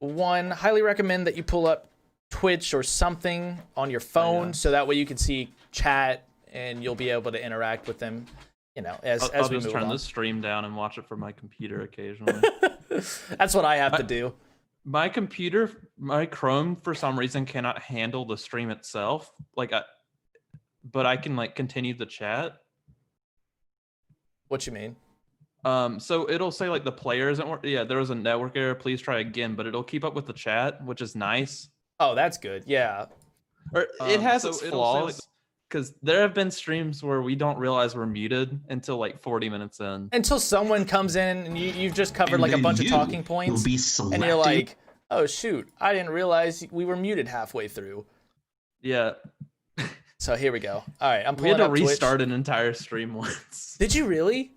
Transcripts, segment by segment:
one, highly recommend that you pull up Twitch or something on your phone, so that way you can see chat and you'll be able to interact with them. You know, as we move on. I'll just turn the stream down and watch it from my computer occasionally. That's what I have to do. My computer, my Chrome, for some reason cannot handle the stream itself. But I can like continue the chat. What you mean? So it'll say like the player isn't working. Yeah, there was a network error. Please try again. But it'll keep up with the chat, which is nice. Oh, that's good. Yeah. Or it has its flaws. Because there have been streams where we don't realize we're muted until like 40 minutes in. Until someone comes in and you've just covered like a bunch of talking points. And you're like, oh, shoot, I didn't realize we were muted halfway through. Yeah. So here we go. All right, I'm pulling up We had to restart an entire stream once. Did you really?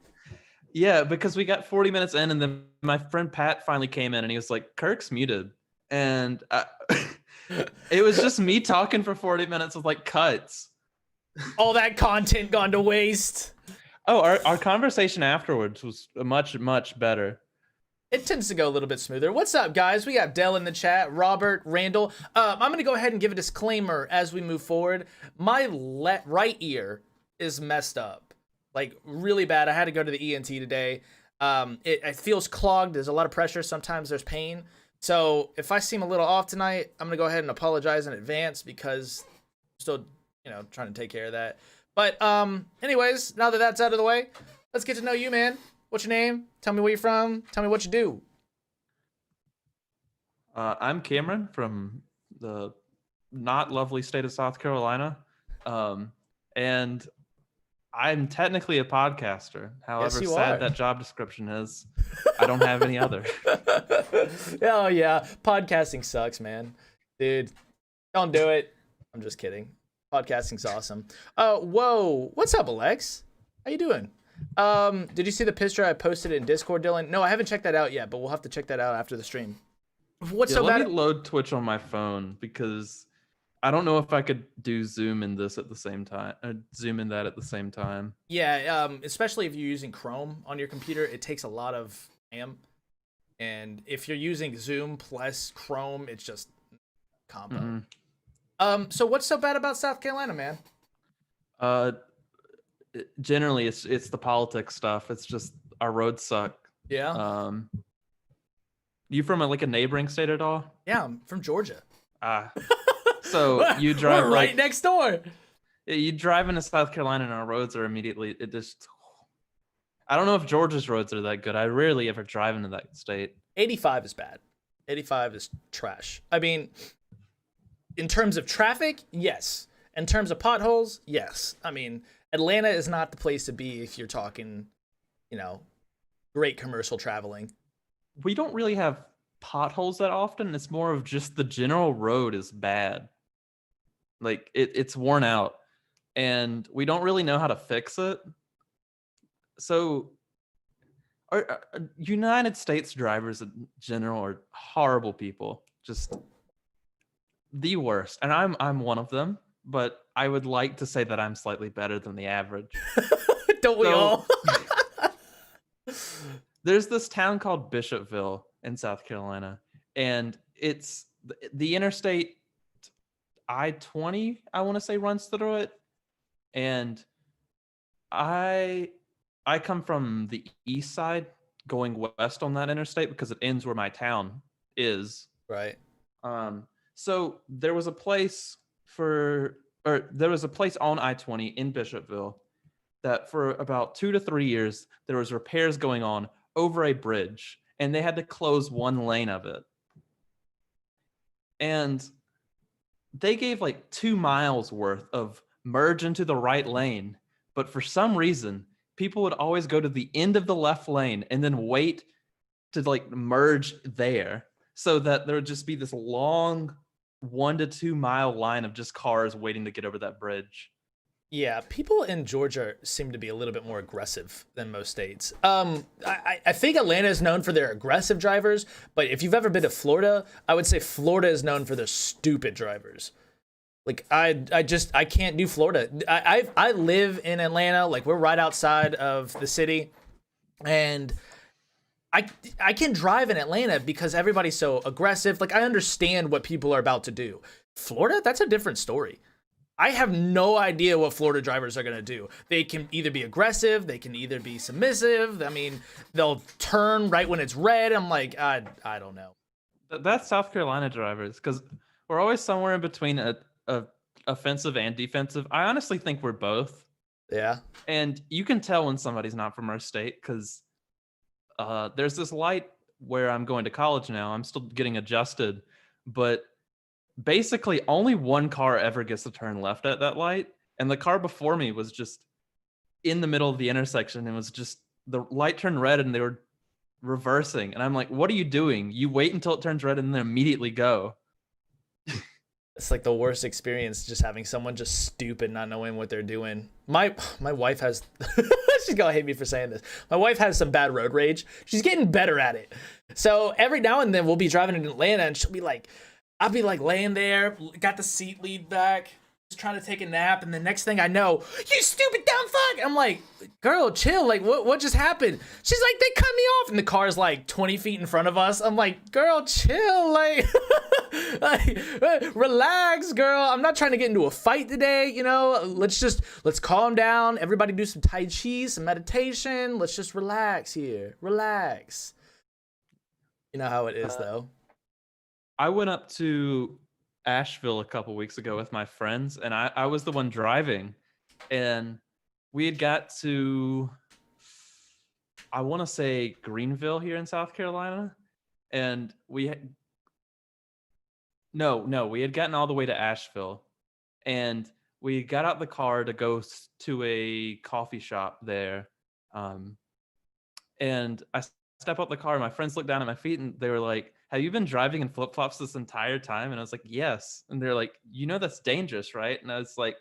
Yeah, because we got 40 minutes in and then my friend Pat finally came in and he was like, Kirk's muted. And it was just me talking for 40 minutes with like cuts. All that content gone to waste. Oh, our conversation afterwards was much better. It tends to go a little bit smoother. What's up, guys? We got Dell in the chat, Robert, Randall. I'm going to go ahead and give a disclaimer as we move forward. My right ear is messed up, like really bad. I had to go to the ENT today. It feels clogged. There's a lot of pressure. Sometimes there's pain. So if I seem a little off tonight, I'm going to go ahead and apologize in advance because I'm still trying to take care of that. But anyways, now that that's out of the way, let's get to know you, man. What's your name? Tell me where you're from. Tell me what you do. I'm Cameron from the not lovely state of South Carolina. And I'm technically a podcaster. However sad that job description is, I don't have any other. Oh, yeah. Podcasting sucks, man. Dude, don't do it. I'm just kidding. Podcasting's awesome. Whoa. What's up, Alex? How you doing? Did you see the picture I posted in Discord, Dylan? No, I haven't checked that out yet, but we'll have to check that out after the stream. What's so bad? Let me load Twitch on my phone because I don't know if I could do Zoom in this at the same time. Zoom in that at the same time. Yeah, especially if you're using Chrome on your computer, it takes a lot of RAM. And if you're using Zoom plus Chrome, it's just combo. Mm-hmm. So what's so bad about South Carolina, man? Generally it's the politics stuff. It's just our roads suck. Yeah. You from a neighboring state at all? Yeah, I'm from Georgia. So you drive We're right next door. You drive into South Carolina and our roads are immediately I don't know if Georgia's roads are that good. I rarely ever drive into that state. 85 is bad. 85 is trash. I mean, in terms of traffic, yes. In terms of potholes, yes. I mean, Atlanta is not the place to be if you're talking, great commercial traveling. We don't really have potholes that often. It's more of just the general road is bad. Like it's worn out and we don't really know how to fix it. So our United States drivers in general are horrible people. Just the worst. And I'm one of them. But I would like to say that I'm slightly better than the average. Don't we all? There's this town called Bishopville in South Carolina, and it's the interstate I-20, I want to say, runs through it. And I come from the east side going west on that interstate because it ends where my town is. Right. So there was a place on I-20 in Bishopville that for about 2 to 3 years, there was repairs going on over a bridge and they had to close one lane of it. And they gave 2 miles worth of merge into the right lane. But for some reason, people would always go to the end of the left lane and then wait to merge there so that there would just be this long 1 to 2 mile line of just cars waiting to get over that bridge. Yeah, people in Georgia seem to be a little bit more aggressive than most states. I think Atlanta is known for their aggressive drivers, but if you've ever been to Florida, I would say Florida is known for their stupid drivers. I can't do Florida. I live in Atlanta, we're right outside of the city, and I can drive in Atlanta because everybody's so aggressive. Like I understand what people are about to do. Florida, that's a different story. I have no idea what Florida drivers are gonna do. They can either be aggressive, they can either be submissive. I mean, they'll turn right when it's red. I'm like, I don't know. That's South Carolina drivers, because we're always somewhere in between a offensive and defensive. I honestly think we're both. Yeah. And you can tell when somebody's not from our state, because there's this light where I'm going to college now. I'm still getting adjusted, but basically only one car ever gets to turn left at that light. And the car before me was just in the middle of the intersection, and was just, the light turned red and they were reversing. And I'm like, what are you doing? You wait until it turns red and then immediately go. It's like the worst experience, just having someone just stupid, not knowing what they're doing. My wife has, she's gonna hate me for saying this. My wife has some bad road rage. She's getting better at it. So every now and then we'll be driving in Atlanta and she'll be like, I'll be like laying there, got the seat lead back, just trying to take a nap, and the next thing I know, you stupid dumb fuck. I'm like, girl, chill. Like, what just happened? She's like, they cut me off, and the car's like 20 feet in front of us. I'm like, girl, chill. Like, relax, girl. I'm not trying to get into a fight today. You know, let's calm down. Everybody do some Tai Chi, some meditation. Let's just relax here. Relax. You know how it is, though. I went up to Asheville a couple weeks ago with my friends, and I was the one driving, and we had got to, I want to say Greenville here in South Carolina, and we had gotten all the way to Asheville, and we got out the car to go to a coffee shop there, and I step out the car, and my friends look down at my feet, and they were like, have you been driving in flip-flops this entire time? And I was like, yes. And they're like, you know that's dangerous, right? And I was like,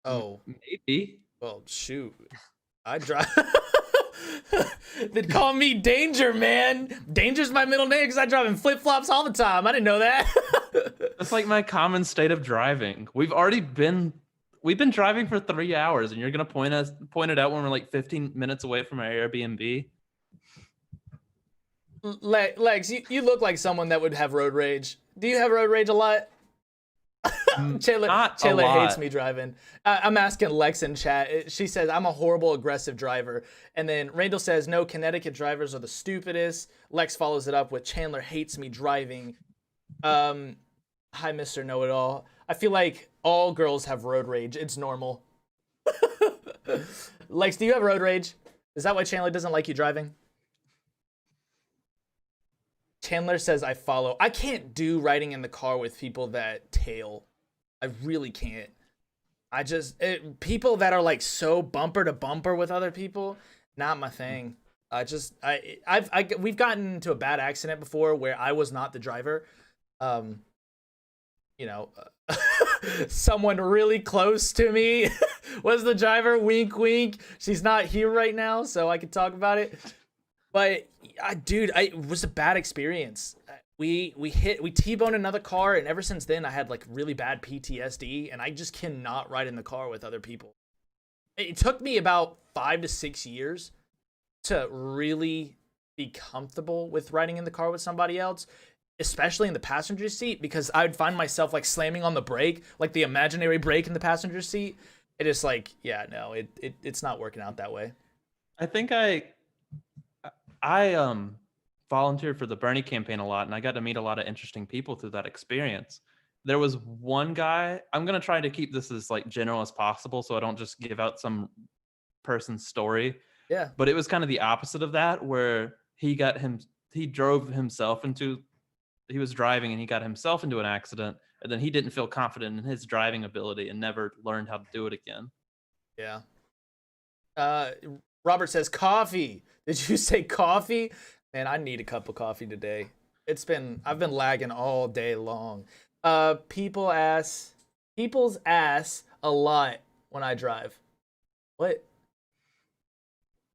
oh, maybe. Well, shoot. I drive. They'd call me Danger, man. Danger's my middle name because I drive in flip-flops all the time. I didn't know that. That's like my common state of driving. We've been driving for 3 hours, and you're gonna point it out when we're like 15 minutes away from our Airbnb. Lex, you look like someone that would have road rage. Do you have road rage a lot? Taylor hates me driving. I'm asking Lex in chat. She says, I'm a horrible, aggressive driver. And then Randall says, no, Connecticut drivers are the stupidest. Lex follows it up with, Chandler hates me driving. Hi, Mr. Know-It-All. I feel like all girls have road rage. It's normal. Lex, do you have road rage? Is that why Chandler doesn't like you driving? Chandler says, I follow. I can't do riding in the car with people that tail. I really can't. People that are like so bumper to bumper with other people, not my thing. We've gotten into a bad accident before where I was not the driver. Someone really close to me was the driver. Wink, wink. She's not here right now, so I can talk about it. But it was a bad experience. We T-boned another car, and ever since then I had like really bad PTSD, and I just cannot ride in the car with other people. It took me about 5 to 6 years to really be comfortable with riding in the car with somebody else, especially in the passenger seat, because I would find myself like slamming on the brake, like the imaginary brake in the passenger seat. It is like, yeah, no, it's not working out that way. I think I volunteered for the Bernie campaign a lot, and I got to meet a lot of interesting people through that experience. There was one guy, I'm going to try to keep this as like general as possible so I don't just give out some person's story. Yeah. But it was kind of the opposite of that, where he was driving and he got himself into an accident, and then he didn't feel confident in his driving ability and never learned how to do it again. Yeah. Robert says coffee. Did you say coffee? Man, I need a cup of coffee today. I've been lagging all day long. People's ass a lot when I drive. What?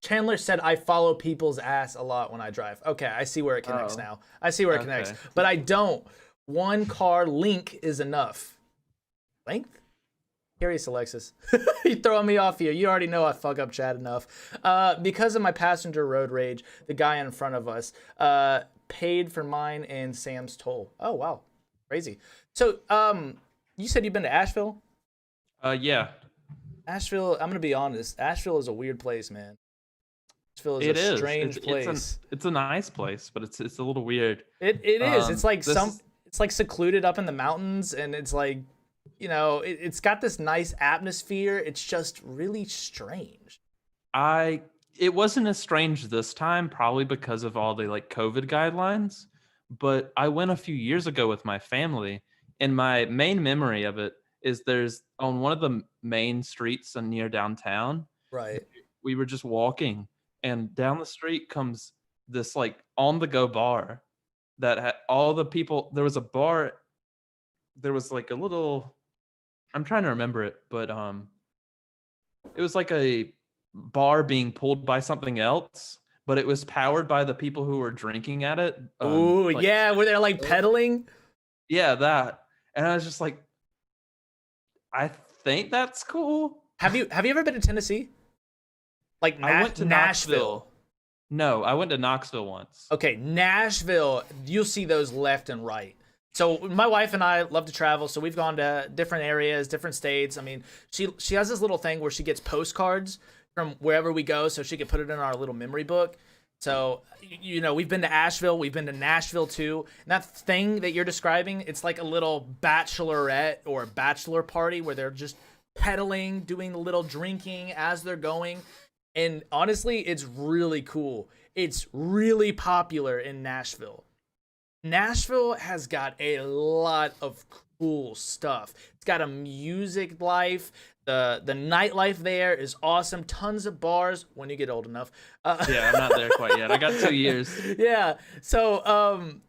Chandler said I follow people's ass a lot when I drive. Okay, I see where it connects now. I see where it connects. But I don't. One car link is enough. Length? Curious, Alexis. You throwing me off here. You already know I fuck up chat enough. Because of my passenger road rage, the guy in front of us paid for mine and Sam's toll. Oh wow, crazy. So you said you've been to Asheville. Yeah, Asheville. I'm gonna be honest. Asheville is a weird place, man. Asheville is it a is. strange place. It's a nice place, but it's a little weird. It is. It's like This It's like secluded up in the mountains, and it's like, it's got this nice atmosphere. It's just really strange. It wasn't as strange this time, probably because of all the like COVID guidelines. But I went a few years ago with my family, and my main memory of it is there's on one of the main streets near downtown. Right. We were just walking, and down the street comes this like on the go bar that had all the people. There was a bar. There was like a little. I'm trying to remember it, but it was like a bar being pulled by something else, but it was powered by the people who were drinking at it. Ooh, Like, yeah, where they're like pedaling. yeah, that. And I was just like, I think that's cool. Have you ever been to Tennessee? Like I went to Nashville. No, I went to Knoxville once. Okay, Nashville. You'll see those left and right. So my wife and I love to travel, so we've gone to different areas, different states. I mean, she has this little thing where she gets postcards from wherever we go, so she can put it in our little memory book. So, we've been to Asheville, we've been to Nashville too. And that thing that you're describing, it's like a little bachelorette or bachelor party where they're just pedaling, doing a little drinking as they're going. And honestly, it's really cool. It's really popular in Nashville. Nashville has got a lot of cool stuff. It's got a music life. The nightlife there is awesome. Tons of bars when you get old enough. Yeah, I'm not there quite yet. I got 2 years. Yeah. So,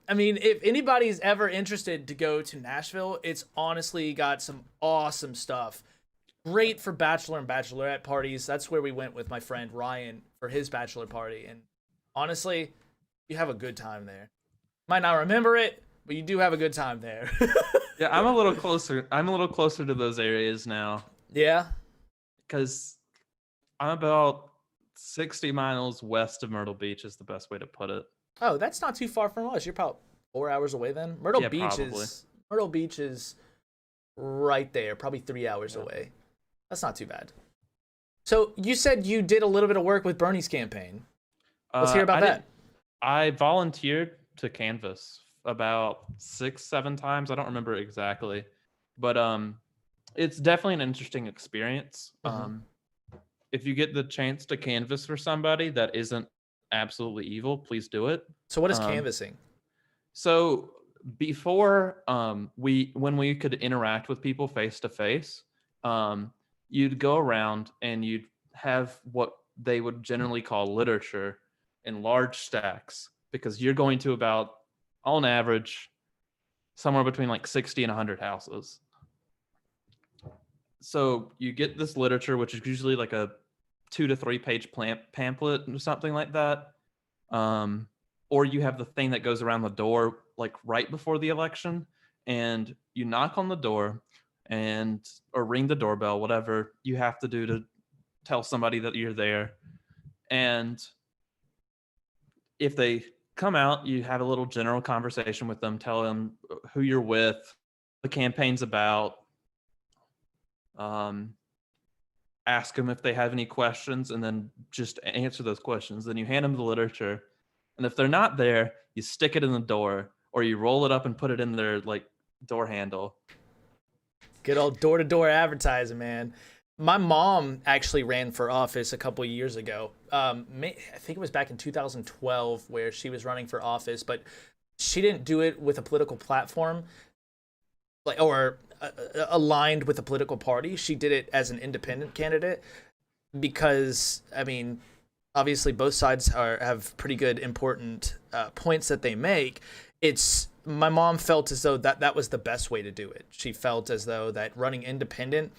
I mean, if anybody's ever interested to go to Nashville, it's honestly got some awesome stuff. Great for bachelor and bachelorette parties. That's where we went with my friend Ryan for his bachelor party. And honestly, you have a good time there. Might not remember it, but you do have a good time there. Yeah, I'm a little closer. I'm a little closer to those areas now Yeah. because I'm about 60 miles west of Myrtle Beach is the best way to put it. Oh, that's not too far from us. You're probably 4 hours away then. Myrtle Yeah, Beach probably. Myrtle Beach is right there, probably 3 hours away. That's not too bad. So you said you did a little bit of work with Bernie's campaign. Let's hear about that. I volunteered to canvass about 6-7 times. I don't remember exactly, but it's definitely an interesting experience. If you get the chance to canvass for somebody that isn't absolutely evil, please do it. So what is canvassing? So before when we could interact with people face to face, you'd go around and you'd have what they would generally call literature in large stacks, because you're going to about, on average, somewhere between like 60 and 100 houses. So you get this literature, which is usually like a 2 to 3 page pamphlet or something like that. Or you have the thing that goes around the door like right before the election, and you knock on the door or ring the doorbell, whatever you have to do to tell somebody that you're there. And if they come out, you have a little general conversation with them, tell them who you're with, the campaign's about, ask them if they have any questions, and then just answer those questions. Then you hand them the literature, and if they're not there, you stick it in the door, or you roll it up and put it in their like door handle. Good old door-to-door advertising, man. My mom actually ran for office a couple years ago. I think it was back in 2012 where she was running for office, but she didn't do it with a political platform, like or aligned with a political party. She did it as an independent candidate because, I mean, obviously both sides have pretty good important points that they make. My mom felt as though that was the best way to do it. She felt as though that running independent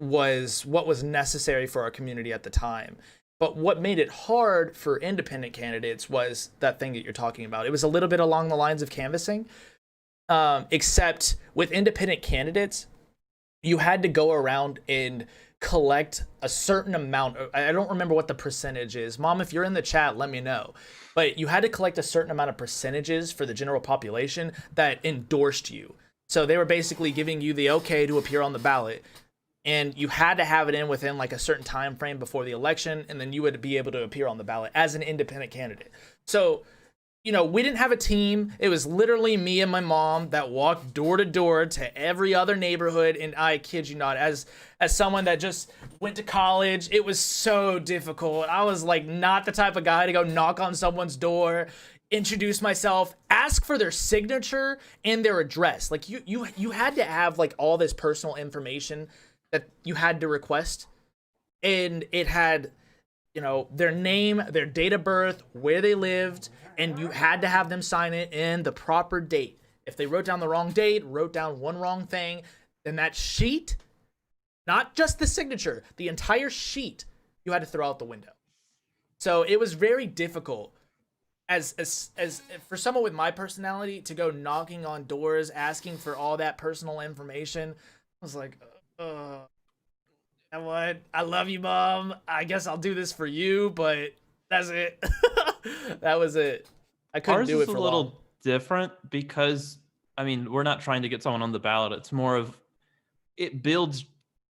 was what was necessary for our community at the time. But what made it hard for independent candidates was that thing that you're talking about. It was a little bit along the lines of canvassing, except with independent candidates, you had to go around and collect a certain amount. I don't remember what the percentage is. Mom, if you're in the chat, let me know. But you had to collect a certain amount of percentages for the general population that endorsed you. So they were basically giving you the okay to appear on the ballot. And you had to have it in within like a certain time frame before the election, and then you would be able to appear on the ballot as an independent candidate. So we didn't have a team. It was literally me and my mom that walked door to door to every other neighborhood. And I kid you not, as someone that just went to college, it was so difficult. I was like not the type of guy to go knock on someone's door, introduce myself, ask for their signature and their address. Like you had to have like all this personal information that you had to request, and it had their name, their date of birth, where they lived, and you had to have them sign it in the proper date. If they wrote down the wrong date, wrote down one wrong thing, then that sheet, not just the signature, the entire sheet, you had to throw out the window. So it was very difficult as for someone with my personality to go knocking on doors, asking for all that personal information. I was like, you know what? I love you, Mom. I guess I'll do this for you, but that's it. That was it. I couldn't do it for long. Ours is a little different because, I mean, we're not trying to get someone on the ballot. It's more of, it builds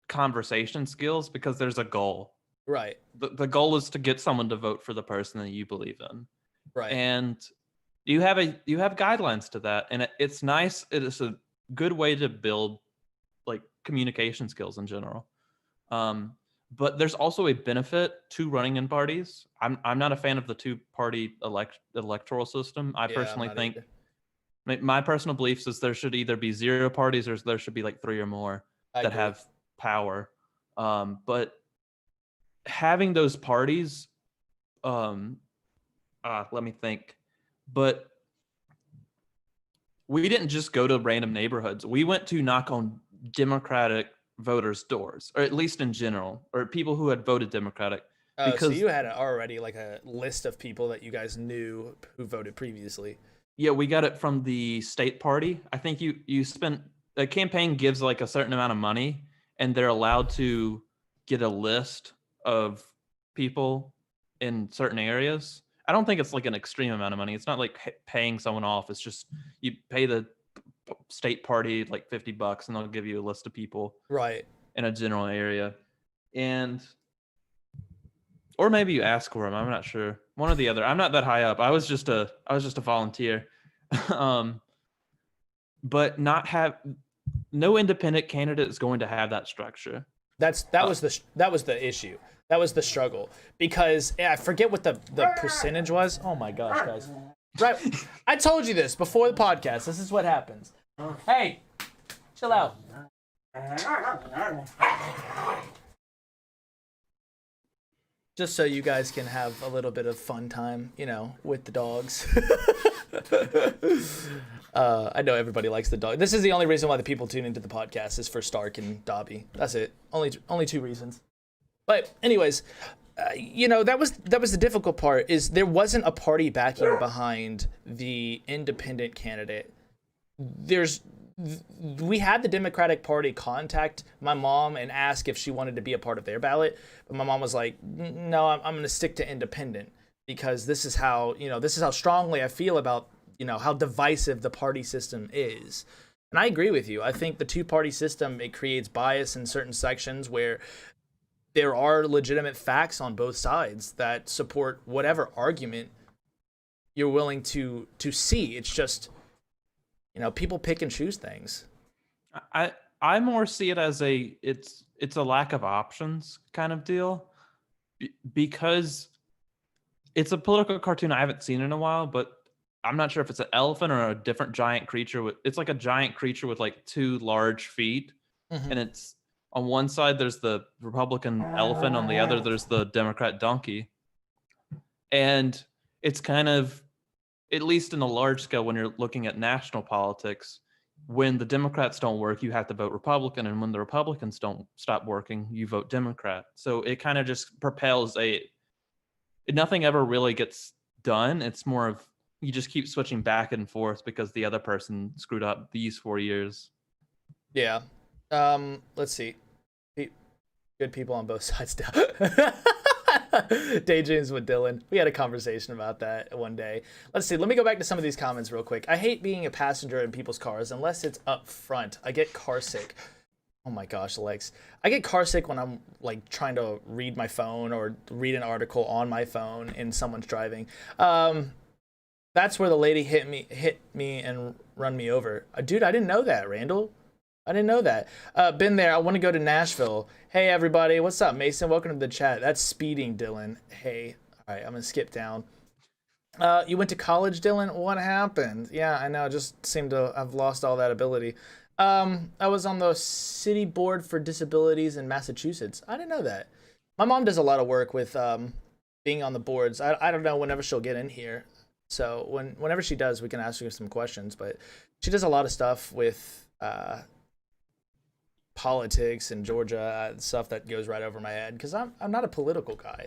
conversation skills because there's a goal. Right. The goal is to get someone to vote for the person that you believe in. Right. And you have guidelines to that. And it's nice. It is a good way to build like communication skills in general. But there's also a benefit to running in parties. I'm not a fan of the two-party electoral system. I personally think my personal beliefs is there should either be 0 parties or there should be like 3 or more that have power. But having those parties, let me think. But we didn't just go to random neighborhoods. We went to knock on Democratic voters' doors, or at least in general, or people who had voted Democratic. Because so you had already like a list of people that you guys knew who voted previously. Yeah, we got it from the state party. I think you spent, a campaign gives like a certain amount of money, and they're allowed to get a list of people in certain areas. I don't think it's like an extreme amount of money. It's not like paying someone off. It's just you pay the state party like $50 and they'll give you a list of people right in a general area, or maybe you ask for them. I'm not sure. One or the other. I'm not that high up. I was just a volunteer. But no independent candidate is going to have that structure. That was the issue. That was the struggle, because I forget what the percentage was. Oh my gosh, guys. Right. I told you this before the podcast. This is what happens. Hey, chill out. Just so you guys can have a little bit of fun time, with the dogs. I know everybody likes the dog. This is the only reason why the people tune into the podcast is for Stark and Dobby. That's it. Only 2 reasons. But anyways, that was the difficult part, is there wasn't a party backing behind the independent candidate. We had the Democratic Party contact my mom and ask if she wanted to be a part of their ballot, but my mom was like, no, I'm going to stick to independent, because this is how strongly I feel about, how divisive the party system is. And I agree with you. I think the 2-party system, it creates bias in certain sections where there are legitimate facts on both sides that support whatever argument you're willing to see. It's just, people pick and choose things. I more see it as it's a lack of options kind of deal, because it's a political cartoon I haven't seen in a while, but I'm not sure if it's an elephant or a different giant creature. It's like a giant creature with like 2 large feet, and it's on one side there's the Republican elephant, on the other there's the Democrat donkey, and it's kind of, at least in a large scale, when you're looking at national politics, when the Democrats don't work, you have to vote Republican, and when the Republicans don't stop working, you vote Democrat. So it kind of just propels nothing ever really gets done. It's more of, you just keep switching back and forth because the other person screwed up these 4 years. Yeah. Let's see. Good people on both sides. Daydreams with Dylan. We had a conversation about that one day. Let's see. Let me go back to some of these comments real quick. I hate being a passenger in people's cars unless it's up front. I get car sick. Oh my gosh, Lex. I get car sick when I'm like trying to read my phone or read an article on my phone and someone's driving. That's where the lady hit me and run me over. Dude, I didn't know that, Randall. I didn't know that. Been there. I want to go to Nashville. Hey, everybody. What's up, Mason? Welcome to the chat. That's speeding, Dylan. Hey. All right, I'm going to skip down. You went to college, Dylan? What happened? Yeah, I know. I just seem to have lost all that ability. I was on the city board for disabilities in Massachusetts. I didn't know that. My mom does a lot of work with being on the boards. I don't know whenever she'll get in here. So whenever she does, we can ask her some questions. But she does a lot of stuff with politics in Georgia, stuff that goes right over my head because I'm not a political guy.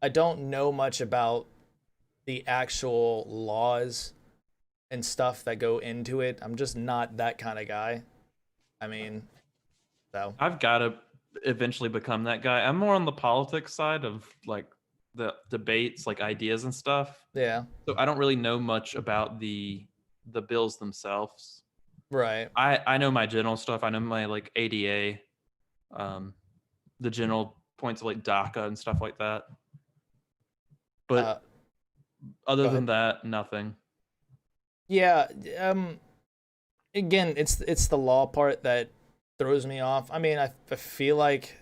I don't know much about the actual laws and stuff that go into it. I'm just not that kind of guy. I mean, so I've got to eventually become that guy. I'm more on the politics side of like the debates, like ideas and stuff. yeah, So I don't really know much about the bills themselves. right. I know my general stuff. I know my like ADA, the general points of like DACA and stuff like that. But other than that, nothing. Yeah, again, it's the law part that throws me off. I mean, I feel like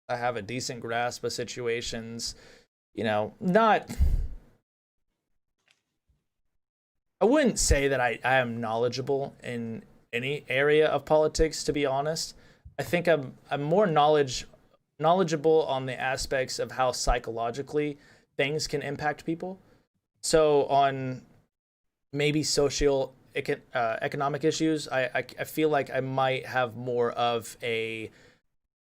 I have a decent grasp of situations, not. I wouldn't say that I am knowledgeable in any area of politics, to be honest. I think I'm more knowledgeable on the aspects of how psychologically things can impact people. So on maybe economic issues, I feel like I might have more of a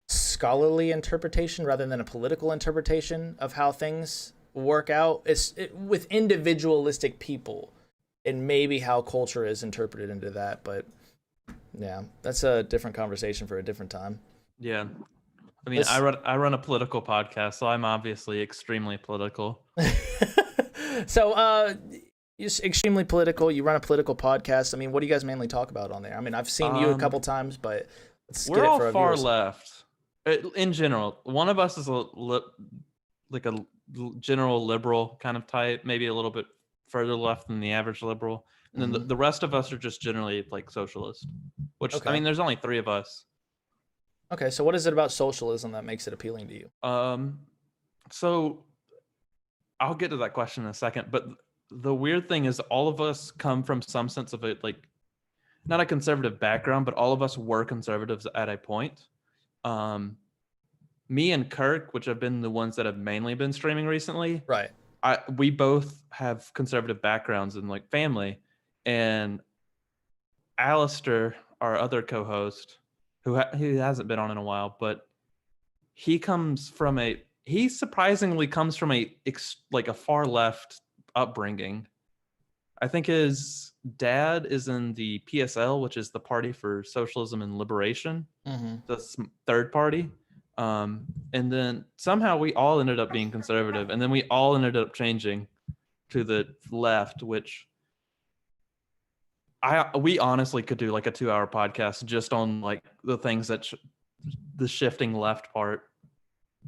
scholarly interpretation rather than a political interpretation of how things work out. With individualistic people and maybe how culture is interpreted into that. But yeah, that's a different conversation for a different time. Yeah. I mean, I run a political podcast, so I'm obviously extremely political. So, you're extremely political. You run a political podcast. I mean, what do you guys mainly talk about on there? I mean, I've seen you a couple times, but we're all far left. In general, one of us is like a general liberal kind of type, maybe a little bit further left than the average liberal, and then the rest of us are just generally like socialist. Which okay. I mean, there's only 3 of us. Okay, so what is it about socialism that makes it appealing to you? So I'll get to that question in a second, but the weird thing is all of us come from some sense of it, like not a conservative background, but all of us were conservatives at a point. Me and Kirk, which have been the ones that have mainly been streaming recently, right? We both have conservative backgrounds in like family, and Alistair, our other co-host, who hasn't been on in a while, but he surprisingly comes from a far left upbringing. I think his dad is in the PSL, which is the Party for Socialism and Liberation, the third party. And then somehow we all ended up being conservative, and then we all ended up changing to the left, which we honestly could do like a 2-hour podcast just on like the things that the shifting left part.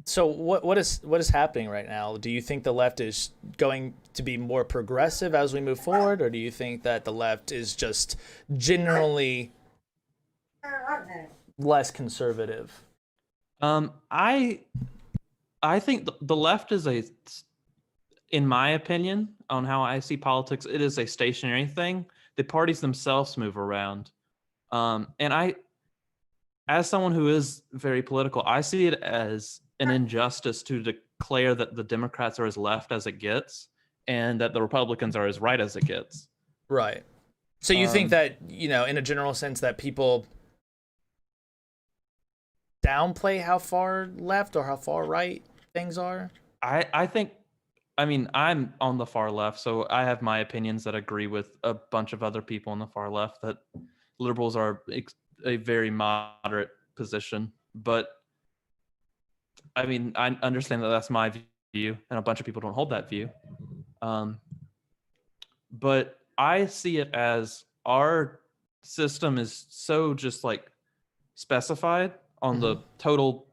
So what is happening right now? Do you think the left is going to be more progressive as we move forward, or do you think that the left is just generally less conservative? I think the left is in my opinion, on how I see politics, it is a stationary thing. The parties themselves move around. And as someone who is very political, I see it as an injustice to declare that the Democrats are as left as it gets and that the Republicans are as right as it gets. Right. So you think that, in a general sense, that people downplay how far left or how far right things are? I think, I mean, I'm on the far left, so I have my opinions that agree with a bunch of other people on the far left, that liberals are a very moderate position, but I mean, I understand that that's my view, and a bunch of people don't hold that view. But I see it as our system is so just like specified on the total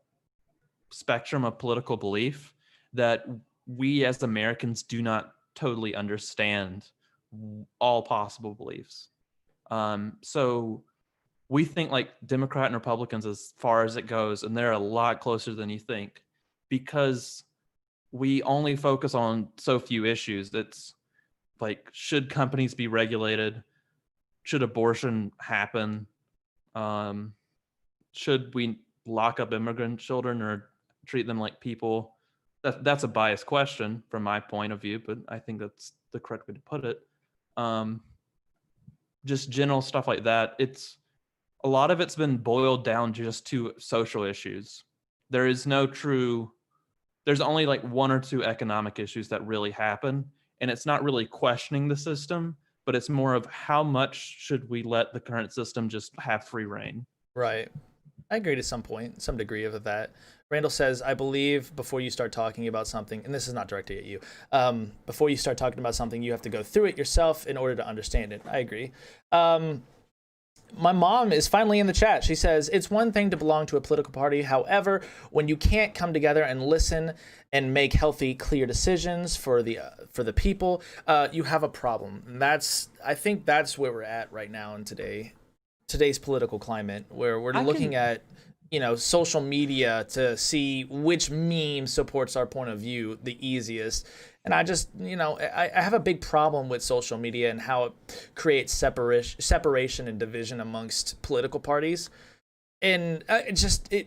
spectrum of political belief that we as Americans do not totally understand all possible beliefs. So we think like Democrat and Republicans as far as it goes, and they're a lot closer than you think because we only focus on so few issues. That's like, should companies be regulated? Should abortion happen? Should we lock up immigrant children or treat them like people? That's a biased question from my point of view, but I think that's the correct way to put it. Just general stuff like that. A lot of it's been boiled down just to social issues. There's only like one or two economic issues that really happen, and it's not really questioning the system, but it's more of how much should we let the current system just have free reign. Right. I agree to some point, some degree of that. Randall says, I believe before you start talking about something, and this is not directed at you, before you start talking about something, you have to go through it yourself in order to understand it. I agree. My mom is finally in the chat. She says, it's one thing to belong to a political party. However, when you can't come together and listen and make healthy, clear decisions for the people, you have a problem. And I think that's where we're at right now in today's political climate, where we're looking at, social media to see which meme supports our point of view the easiest. And I just, I have a big problem with social media and how it creates separation and division amongst political parties. And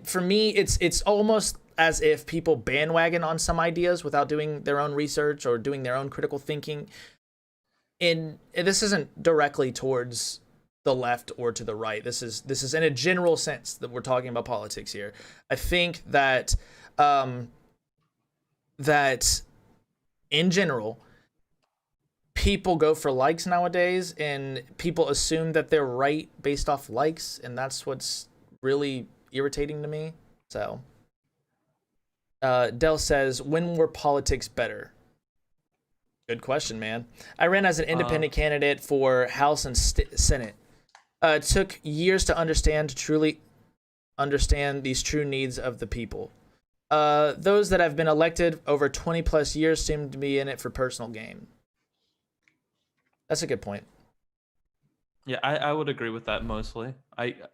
for me, it's almost as if people bandwagon on some ideas without doing their own research or doing their own critical thinking. And this isn't directly towards the left or to the right. This is in a general sense that we're talking about politics here. I think that that in general, people go for likes nowadays, and people assume that they're right based off likes, and that's what's really irritating to me. So Dell says, when were politics better? Good question, man. I ran as an independent candidate for House and Senate. It took years to truly understand these true needs of the people. Those that have been elected over 20 plus years seem to be in it for personal gain. That's a good point. Yeah, I would agree with that mostly.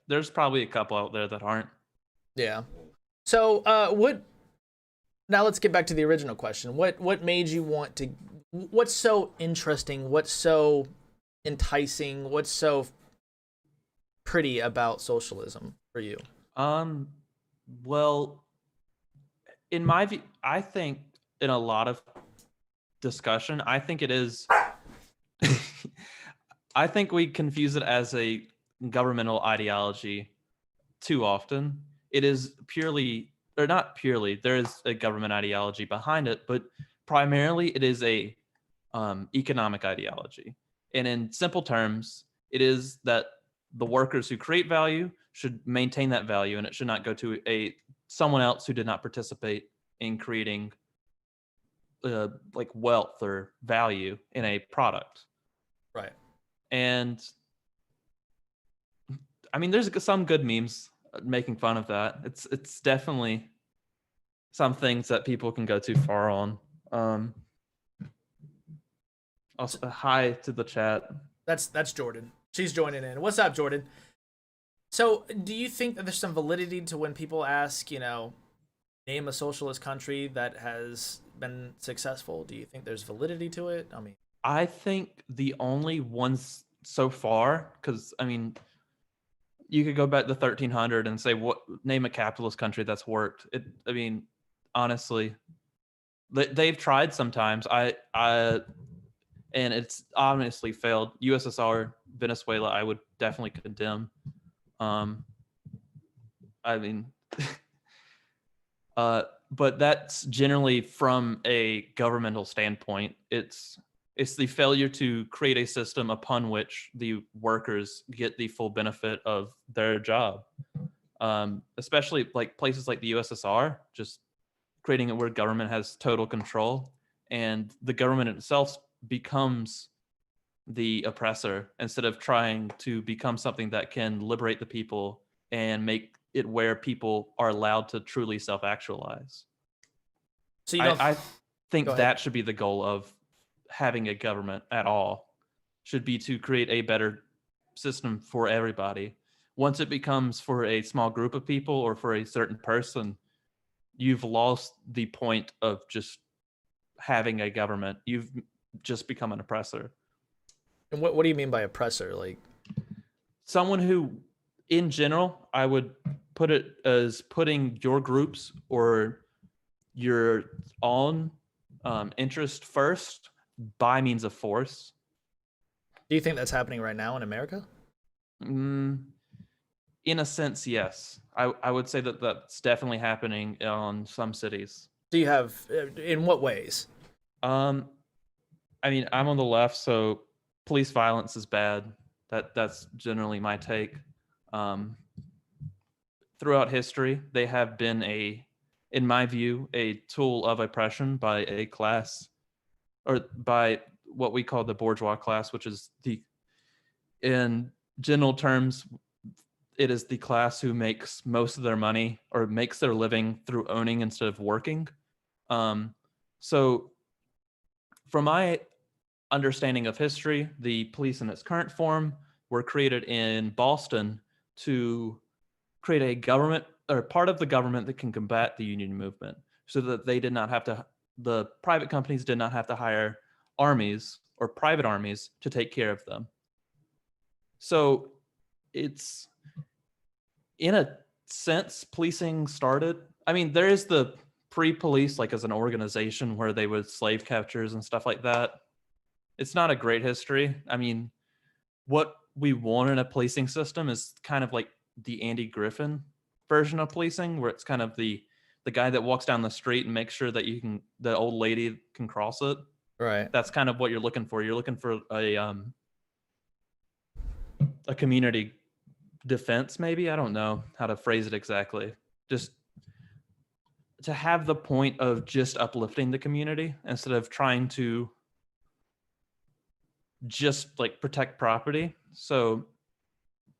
There's probably a couple out there that aren't. Yeah. So now let's get back to the original question. What made you want to, what's so interesting, what's so enticing, what's so pretty about socialism for you? Well, in my view, I think in a lot of discussion, I think it is I think we confuse it as a governmental ideology too often. It is purely, or not purely, there is a government ideology behind it, but primarily it is a economic ideology. And in simple terms, it is that the workers who create value should maintain that value, and it should not go to someone else who did not participate in creating like wealth or value in a product. Right. And I mean, there's some good memes making fun of that. It's definitely some things that people can go too far on. Also, hi to the chat. That's Jordan. She's joining in. What's up, Jordan? So, do you think that there's some validity to when people ask, name a socialist country that has been successful? Do you think there's validity to it? I mean, I think the only ones so far, because I mean, you could go back to 1300 and say, name a capitalist country that's worked. I mean, honestly, they've tried sometimes. And it's obviously failed. USSR, Venezuela, I would definitely condemn. I mean, but that's generally from a governmental standpoint. It's It's the failure to create a system upon which the workers get the full benefit of their job. Especially like places like the USSR, just creating it where government has total control, and the government itself becomes the oppressor instead of trying to become something that can liberate the people and make it where people are allowed to truly self-actualize. So you don't. I Go think ahead. that should be the goal of having a government at all, should be to create a better system for everybody. Once it becomes for a small group of people or for a certain person, you've lost the point of just having a government. You've just become an oppressor. And what do you mean by oppressor? Like, Someone who, in general, I would put it as putting your groups or your own interest first by means of force. do you think that's happening right now in America? Mm, in a sense, yes. I would say that that's definitely happening in some cities. Do you have in what ways? Um, I mean, I'm on the left, so police violence is bad. That's generally my take. Um, Throughout history, they have been in my view, a tool of oppression by a class, or by what we call the bourgeois class, which is in general terms, it is the class who makes most of their money or makes their living through owning instead of working. So from my understanding of history, the police in its current form were created in Boston to create a government or part of the government that can combat the union movement, so that the private companies did not have to hire armies or private armies to take care of them. So it's, in a sense, policing started. I mean, there is the pre-police, like as an organization where they would slave captures and stuff like that. It's not a great history. I mean, what we want in a policing system is kind of like the Andy Griffin version of policing, where it's kind of the guy that walks down the street and makes sure that the old lady can cross it. Right. That's kind of what you're looking for. You're looking for a community defense, maybe. I don't know how to phrase it exactly. Just to have the point of just uplifting the community instead of trying to just like protect property. So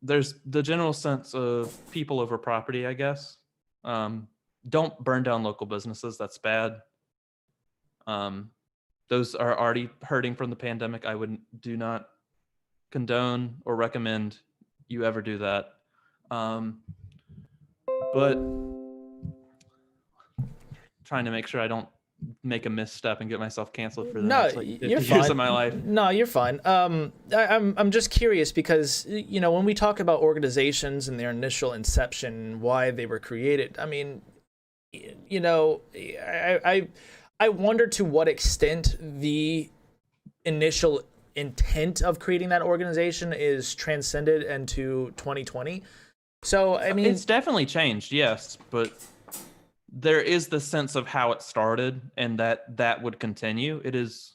there's the general sense of people over property, I guess. Don't burn down local businesses. That's bad. Those are already hurting from the pandemic. Do not condone or recommend you ever do that. But trying to make sure I don't make a misstep and get myself canceled for the No, next like 50 you're years fine. of my life. No, you're fine. I'm just curious because when we talk about organizations and their initial inception, why they were created. I mean, I wonder to what extent the initial intent of creating that organization is transcended into 2020. So I mean, It's definitely changed, yes, but there is the sense of how it started and that would continue. It is,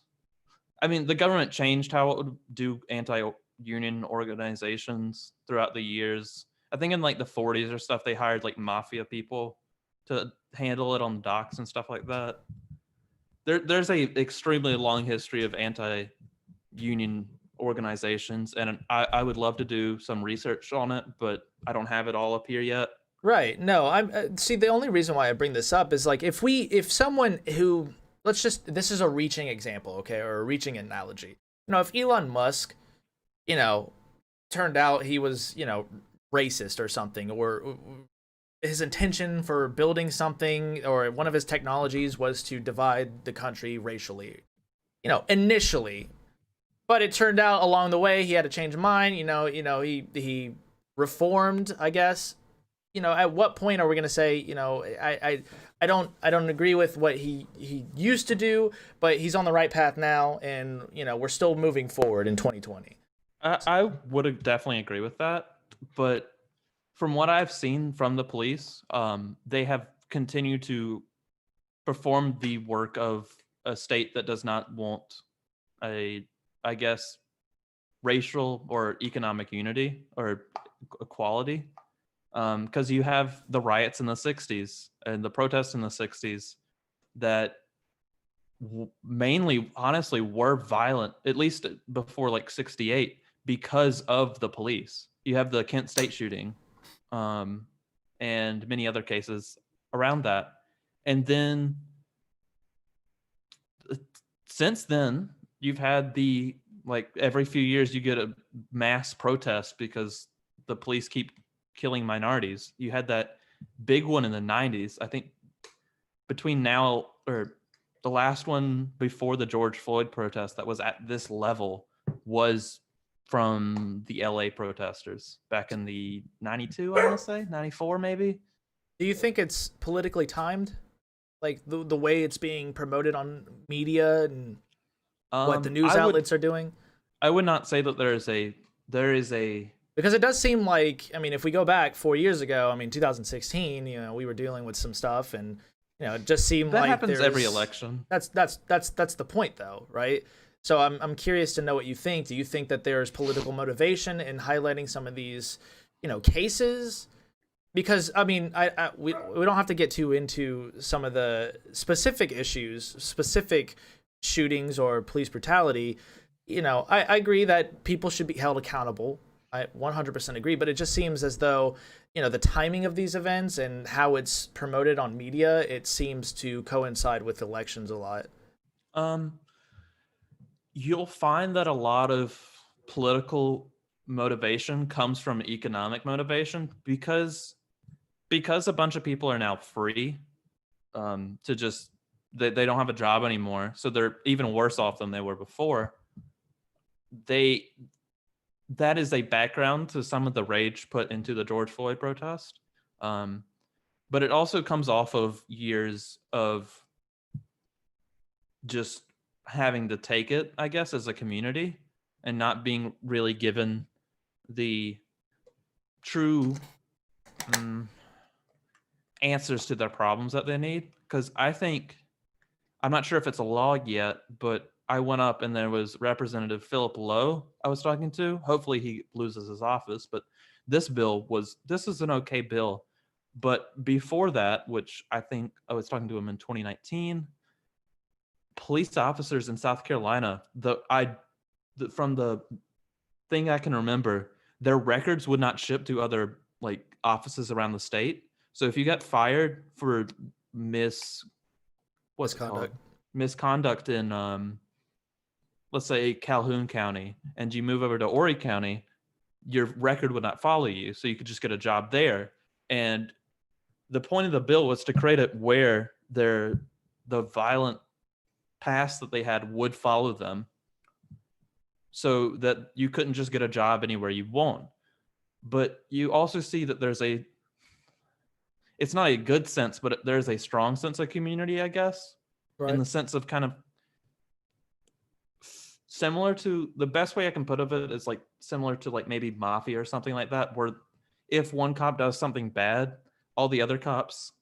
I mean, the government changed how it would do anti-union organizations throughout the years. I think in like the 40s or stuff, they hired like mafia people to handle it on docks and stuff like that. There's a extremely long history of anti-union organizations, and I would love to do some research on it, but I don't have it all up here yet. right. No, I'm see the only reason why I bring this up is like if someone who this is a reaching example, okay, or a reaching analogy. If Elon Musk, turned out he was, racist or something, or his intention for building something or one of his technologies was to divide the country racially, initially, but it turned out along the way he had to change his mind. He reformed, I guess. At what point are we going to say, I don't agree with what he used to do, but he's on the right path now, and we're still moving forward in 2020. I would definitely agree with that, but from what I've seen from the police, they have continued to perform the work of a state that does not want I guess, racial or economic unity or equality. Because you have the riots in the 60s and the protests in the 60s that mainly, honestly, were violent, at least before like 68, because of the police. You have the Kent State shooting, and many other cases around that. And then since then, you've had the, like, every few years you get a mass protest because the police keep killing minorities. You had that big one in the 90s. I think between now, or the last one before the George Floyd protest that was at this level was from the LA protesters back in the 92, I want to say, 94 maybe. Do you think it's politically timed? Like the way it's being promoted on media and what the news outlets are doing? I would not say that there is a Because it does seem like, I mean, if we go back 4 years ago, I mean, 2016, we were dealing with some stuff, and it just seemed that like happens every election. That's the point, though, right? So I'm curious to know what you think. Do you think that there's political motivation in highlighting some of these, cases? Because I mean, we don't have to get too into some of the specific issues, specific shootings or police brutality. I agree that people should be held accountable. I 100% agree, but it just seems as though, the timing of these events and how it's promoted on media, it seems to coincide with elections a lot. You'll find that a lot of political motivation comes from economic motivation because a bunch of people are now free, to just, they don't have a job anymore, so they're even worse off than they were before. That is a background to some of the rage put into the George Floyd protest. But it also comes off of years of just having to take it, I guess, as a community, and not being really given the true answers to their problems that they need. Because I'm not sure if it's a law yet, but I went up and there was Representative Philip Lowe I was talking to. Hopefully he loses his office, but this is an okay bill. But before that, which I think I was talking to him in 2019, police officers in South Carolina, from the thing I can remember, their records would not ship to other, like, offices around the state. So if you got fired for misconduct in let's say Calhoun County, and you move over to Horry County, your record would not follow you, so you could just get a job there. And the point of the bill was to create it where the violent past that they had would follow them, so that you couldn't just get a job anywhere you want. But you also see that it's not a good sense, but there's a strong sense of community, I guess, right, in the sense of kind of similar to, the best way I can put of it is like similar to like maybe mafia or something like that, where if one cop does something bad, all the other cops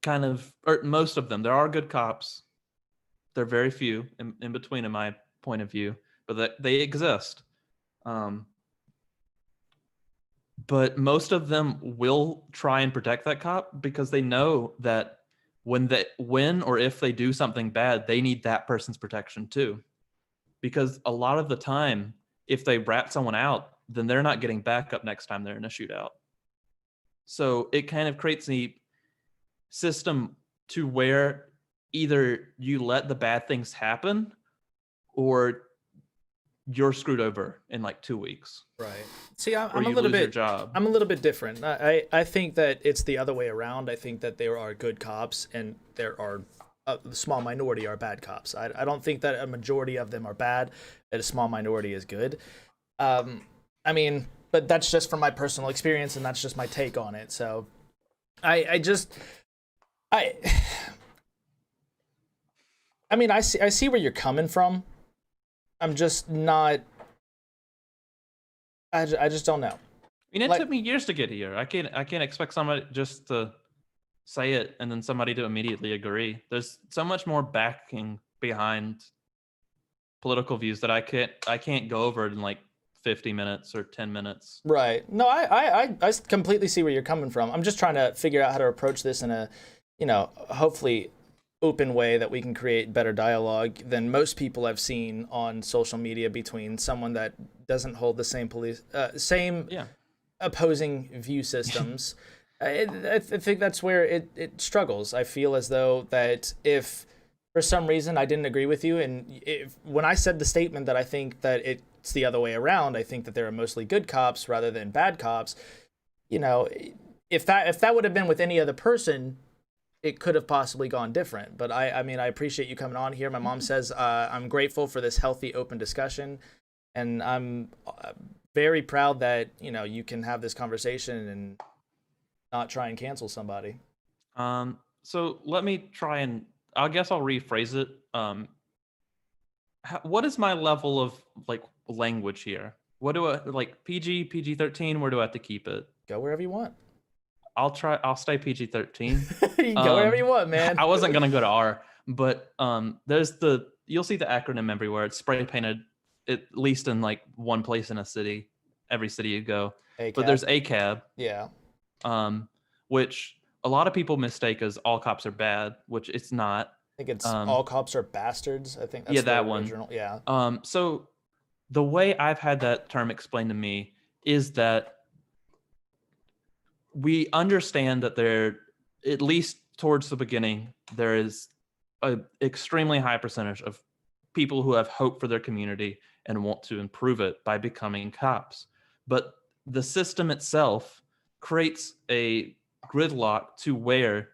kind of, or most of them, there are good cops. They're very few in between, in my point of view, but they exist. But most of them will try and protect that cop because they know that when or if they do something bad, they need that person's protection too. Because a lot of the time, if they rat someone out, then they're not getting backup next time they're in a shootout. So it kind of creates a system to where either you let the bad things happen or you're screwed over in like 2 weeks. Right. See, I'm a little bit different. I think that it's the other way around. I think that there are good cops and there are a small minority are bad cops. I don't think that a majority of them are bad, that a small minority is good. I mean, but that's just from my personal experience, and that's just my take on it. So I mean, I see where you're coming from. I'm just not. I just don't know. I mean, it took me years to get here. I can't expect somebody just to say it and then somebody to immediately agree. There's so much more backing behind political views that I can't go over in like 50 minutes or 10 minutes. Right. No, I completely see where you're coming from. I'm just trying to figure out how to approach this in a, hopefully open way that we can create better dialogue than most people I've seen on social media between someone that doesn't hold the same Yeah. opposing view systems. I think that's where it struggles. I feel as though that if for some reason I didn't agree with you, and when I said the statement that I think that it's the other way around, I think that there are mostly good cops rather than bad cops. If that would have been with any other person, it could have possibly gone different. But I mean, I appreciate you coming on here. My mom says I'm grateful for this healthy, open discussion, and I'm very proud that you can have this conversation and not try and cancel somebody. So let me try and I guess I'll rephrase it. What is my level of like language here? What do I like? PG-13? Where do I have to keep it? Go wherever you want. I'll stay PG-13. You go wherever you want, man. I wasn't gonna go to R, but you'll see the acronym everywhere. It's spray painted, at least in like one place in a city, every city you go. ACAB. But there's ACAB. Yeah. Which a lot of people mistake as all cops are bad, which it's not. I think it's all cops are bastards. I think that's that original. one. Yeah. So the way I've had that term explained to me is that we understand that there, at least towards the beginning, there is an extremely high percentage of people who have hope for their community and want to improve it by becoming cops. But the system itself creates a gridlock to where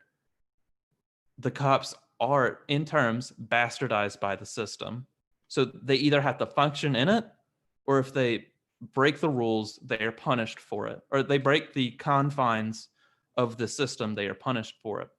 the cops are, in terms, bastardized by the system. So they either have to function in it, or if they break the rules, they are punished for it, or they break the confines of the system, they are punished for it.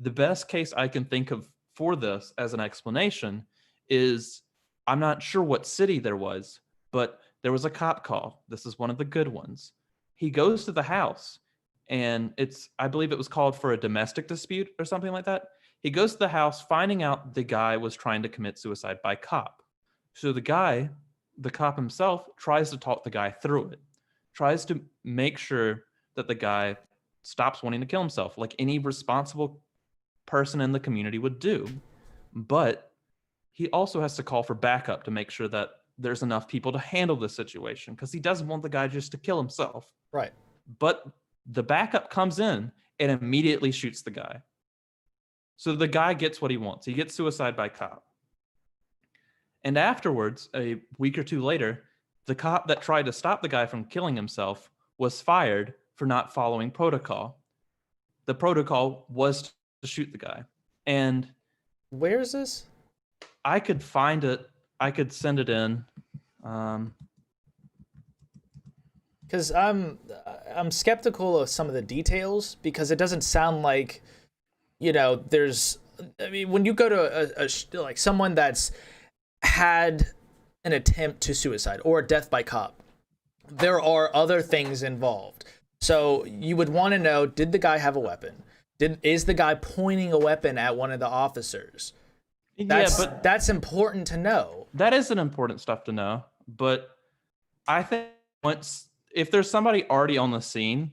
The best case I can think of for this as an explanation is, I'm not sure what city there was, but there was a cop call. This is one of the good ones. He goes to the house, and I believe it was called for a domestic dispute or something like that. He goes to the house, finding out the guy was trying to commit suicide by cop. So the cop himself tries to talk the guy through it, tries to make sure that the guy stops wanting to kill himself, like any responsible person in the community would do. But he also has to call for backup to make sure that there's enough people to handle the situation, because he doesn't want the guy just to kill himself. Right. But the backup comes in and immediately shoots the guy. So the guy gets what he wants. He gets suicide by cop. And afterwards, a week or two later, the cop that tried to stop the guy from killing himself was fired for not following protocol. The protocol was to shoot the guy. And where is this? I could find it. I could send it in. Because I'm skeptical of some of the details, because it doesn't sound like, there's. I mean, when you go to like someone that's had an attempt to suicide or a death by cop, there are other things involved. So you would want to know, did the guy have a weapon? Is the guy pointing a weapon at one of the officers? That's important to know. That is an important stuff to know. But I think if there's somebody already on the scene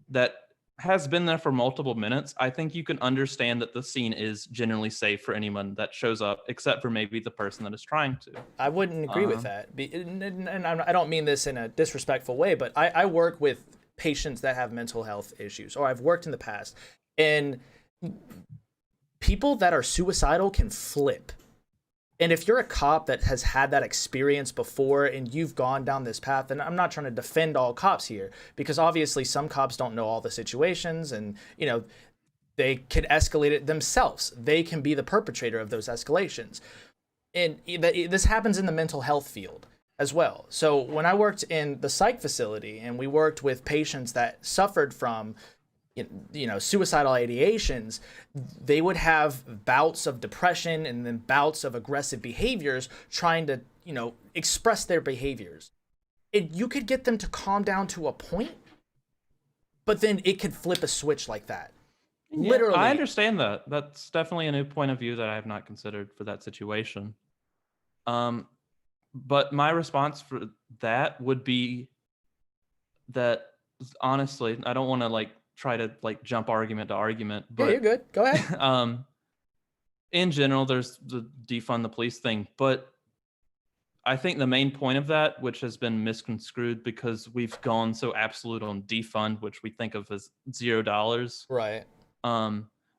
that has been there for multiple minutes, I think you can understand that the scene is generally safe for anyone that shows up, except for maybe the person that is trying to. I wouldn't agree with that. And I don't mean this in a disrespectful way, but I work with patients that have mental health issues, or I've worked in the past. And people that are suicidal can flip. And if you're a cop that has had that experience before and you've gone down this path, and I'm not trying to defend all cops here, because obviously some cops don't know all the situations, and they could escalate it themselves. They can be the perpetrator of those escalations. And this happens in the mental health field as well. So when I worked in the psych facility and we worked with patients that suffered from suicidal ideations, they would have bouts of depression and then bouts of aggressive behaviors trying to, express their behaviors. You could get them to calm down to a point, but then it could flip a switch like that. Yeah, literally. I understand that. That's definitely a new point of view that I have not considered for that situation. But my response for that would be that, honestly, I don't want to like try to like jump argument to argument, Yeah, you're but good. Go ahead. in general, there's the defund the police thing, but I think the main point of that, which has been misconstrued because we've gone so absolute on defund, which we think of as $0. Right.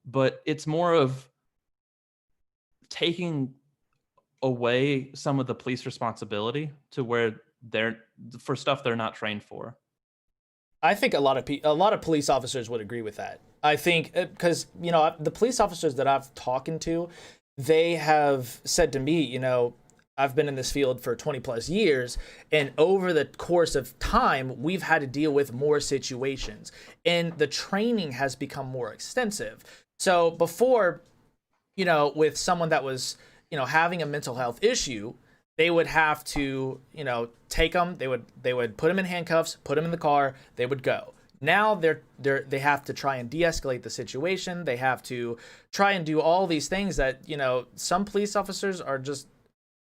But it's more of taking away some of the police responsibility to where they're for stuff they're not trained for. I think a lot of police officers would agree with that. I think because the police officers that I've talked to, they have said to me, I've been in this field for 20 plus years, and over the course of time, we've had to deal with more situations, and the training has become more extensive. So before, with someone that was, having a mental health issue, they would have to, take them. They would put them in handcuffs, put them in the car. They would go. Now they have to try and de-escalate the situation. They have to try and do all these things that some police officers are just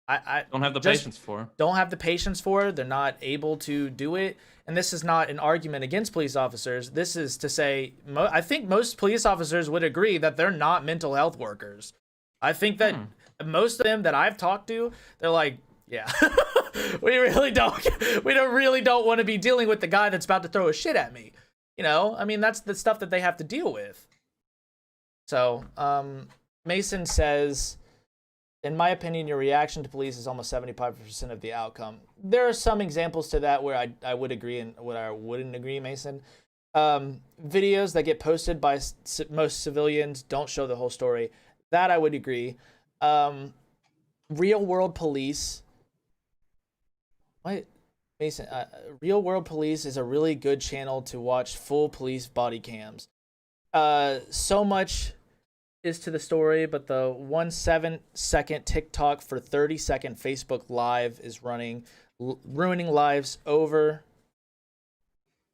I Don't have the just patience for. don't have the patience for. They're not able to do it. And this is not an argument against police officers. This is to say, I think most police officers would agree that they're not mental health workers. I think that most of them that I've talked to, they're like, yeah, we really don't want to be dealing with the guy that's about to throw a shit at me. I mean, that's the stuff that they have to deal with. So, Mason says, in my opinion, your reaction to police is almost 75% of the outcome. There are some examples to that where I would agree and where I wouldn't agree, Mason. Videos that get posted by most civilians don't show the whole story. That I would agree. Real World Police. What? Mason, Real World Police is a really good channel to watch full police body cams. So much is to the story, but the 7-second TikTok for 30-second Facebook Live is ruining lives over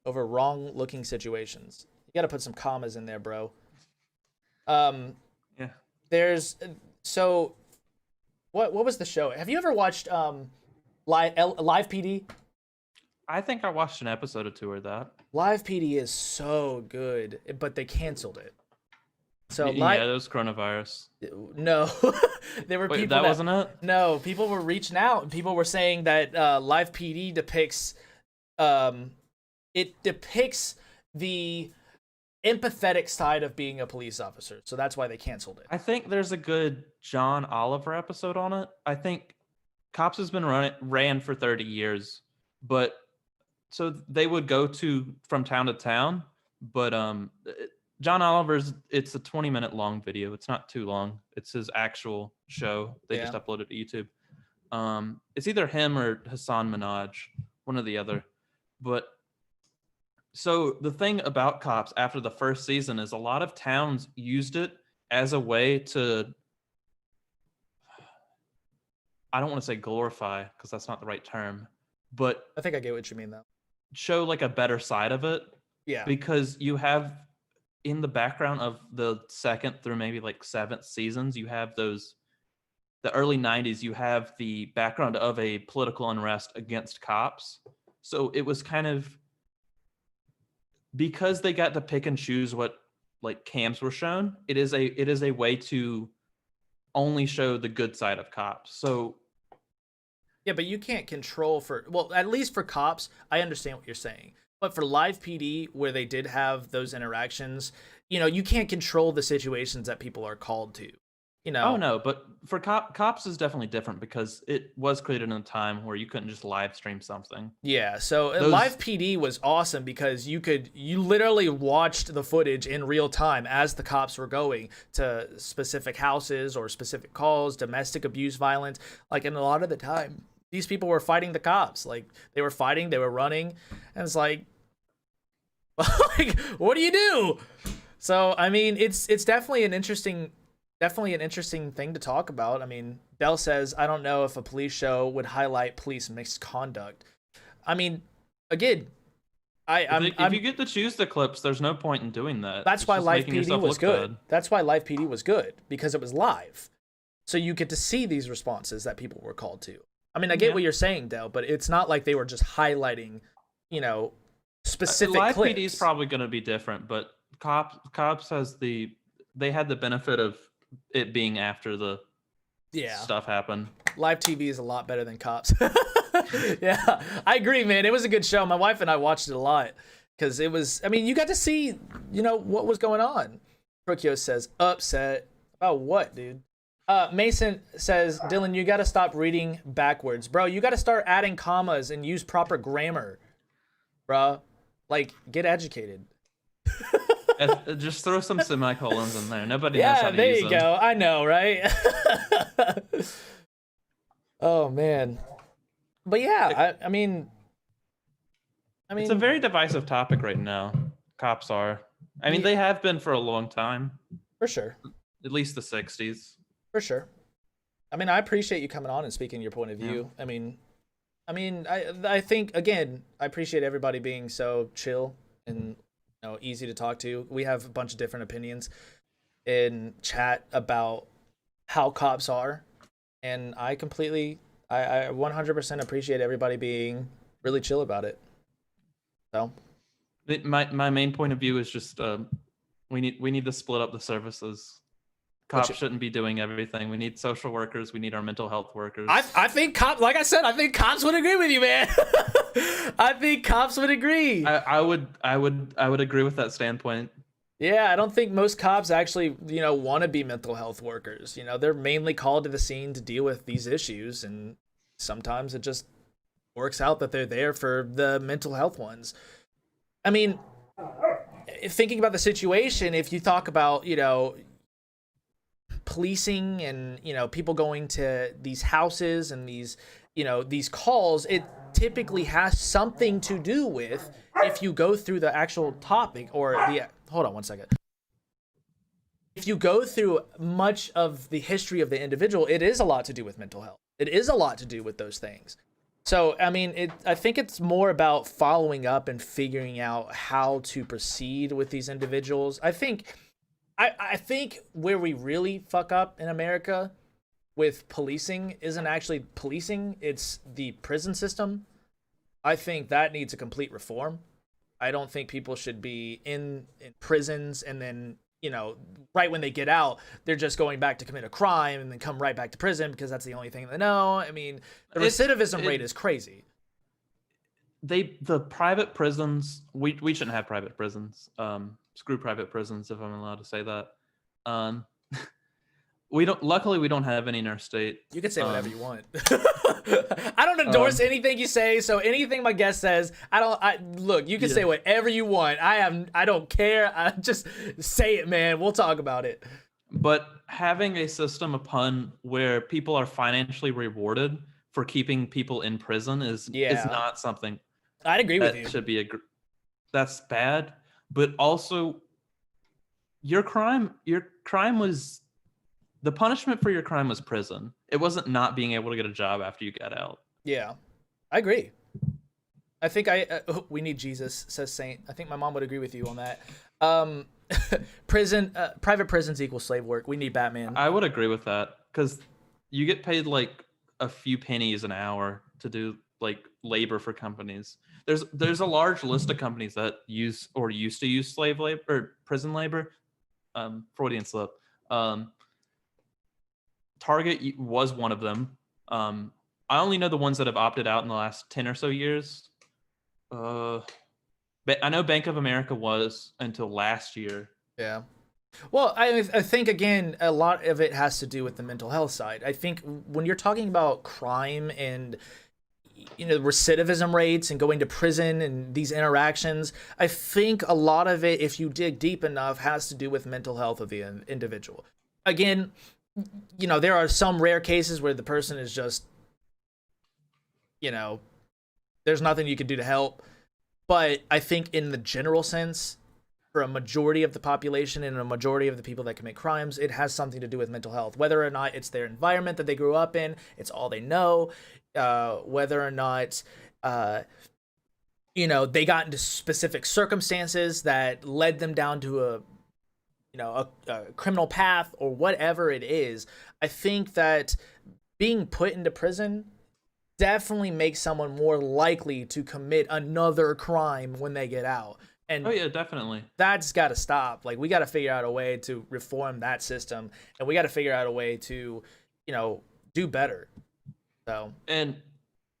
wrong-looking situations. You got to put some commas in there, bro. Yeah. There's so what was the show? Have you ever watched Live PD? I think I watched an episode or two of that. Live PD is so good, but they canceled it. So yeah, it was coronavirus. No, there were people that wasn't it. No, people were reaching out and people were saying that Live PD depicts the empathetic side of being a police officer. So that's why they canceled it. I think there's a good John Oliver episode on it. I think Cops has been ran for 30 years, but so they would go from town to town, but John Oliver's, it's a 20-minute long video. It's not too long. It's his actual show. They just uploaded to YouTube. It's either him or Hassan Minhaj, one or the other. But so the thing about Cops after the first season is a lot of towns used it as a way to, I don't want to say glorify because that's not the right term, but I think I get what you mean though. Show like a better side of it. Yeah. Because you have in the background of the second through maybe like seventh seasons, you have the early 90s, you have the background of a political unrest against cops. So it was kind of, because they got to pick and choose what like cams were shown, it is a way to only show the good side of cops. So yeah, but you can't control at least for Cops, I understand what you're saying. But for Live PD, where they did have those interactions, you can't control the situations that people are called to. Oh no, but for Cops is definitely different because it was created in a time where you couldn't just live stream something. Yeah, so Live PD was awesome because you literally watched the footage in real time as the cops were going to specific houses or specific calls, domestic abuse, violence. Like, in a lot of the time, these people were fighting the cops. Like, they were fighting, they were running, and it's like, what do you do? So, I mean, it's definitely an interesting thing to talk about. I mean, Bell says, I don't know if a police show would highlight police misconduct. I mean, again, if you get to choose the clips, there's no point in doing that. That's why Live PD was good. That's why Live PD was good, because it was live. So you get to see these responses that people were called to. I mean, I get Yeah. what you're saying, Dale, but it's not like they were just highlighting, you know, specific Live clips. PD is probably going to be different, but cops they had the benefit of it being after the stuff happened. Live TV is a lot better than Cops. Yeah, I agree, man. It was a good show. My wife and I watched it a lot because it was. I mean, you got to see, what was going on. Procchio says, upset about what, dude? Mason says, Dylan, you got to stop reading backwards, bro. You got to start adding commas and use proper grammar, bro. Like, get educated. Just throw some semicolons in there. Nobody knows how to there use you them. go. I know, right? Oh man, but yeah, I mean, it's a very divisive topic right now. Cops are. I mean, they have been for a long time. For sure. At least the 60s. For sure. I mean, I appreciate you coming on and speaking your point of view. Yeah. I mean, I think again, I appreciate everybody being so chill and easy to talk to. We have a bunch of different opinions in chat about how cops are, and I 100% appreciate everybody being really chill about it. So, my main point of view is just we need to split up the services. Cops shouldn't be doing everything. We need social workers. We need our mental health workers. I think like I said, I think cops would agree with you, man. I think cops would agree. I would agree with that standpoint. Yeah, I don't think most cops actually, want to be mental health workers. They're mainly called to the scene to deal with these issues, and sometimes it just works out that they're there for the mental health ones. I mean, thinking about the situation, if you talk about, policing and, people going to these houses and these calls, it typically has something to do with, if you go through the actual topic or hold on one second. If you go through much of the history of the individual, it is a lot to do with mental health. It is a lot to do with those things. So, I mean, I think it's more about following up and figuring out how to proceed with these individuals. I think where we really fuck up in America with policing isn't actually policing, it's the prison system. I think that needs a complete reform. I don't think people should be in prisons and then, right when they get out, they're just going back to commit a crime and then come right back to prison because that's the only thing they know. I mean, the recidivism rate is crazy. The private prisons, we shouldn't have private prisons. Screw private prisons, if I'm allowed to say that. Luckily we don't have any in our state. You can say whatever you want. I don't endorse anything you say, so anything my guest says, look, you can say whatever you want. I don't care. I just say it, man. We'll talk about it. But having a system upon where people are financially rewarded for keeping people in prison is not something I'd agree with you. Should be that's bad. But also your crime was, the punishment for your crime was prison. It wasn't not being able to get a job after you got out. Yeah, I agree. I think we need Jesus, says Saint. I think my mom would agree with you on that. Private prisons equal slave work. We need Batman. I would agree with that because you get paid like a few pennies an hour to do like labor for companies. There's a large list of companies that use or used to use slave labor or prison labor. Freudian slip. Target was one of them. I only know the ones that have opted out in the last 10 or so years. But I know Bank of America was until last year. Yeah. Well, I think, again, a lot of it has to do with the mental health side. I think when you're talking about crime and, recidivism rates and going to prison and these interactions, I think a lot of it, if you dig deep enough, has to do with mental health of the individual. Again, there are some rare cases where the person is just, there's nothing you can do to help. But I think in the general sense, for a majority of the population and a majority of the people that commit crimes, it has something to do with mental health. Whether or not it's their environment that they grew up in, it's all they know. Whether or not, they got into specific circumstances that led them down to a criminal path or whatever it is. I think that being put into prison definitely make someone more likely to commit another crime when they get out. Oh And yeah, definitely. that's got to stop. Like, we got to figure out a way to reform that system, and we got to figure out a way to, do better. So, And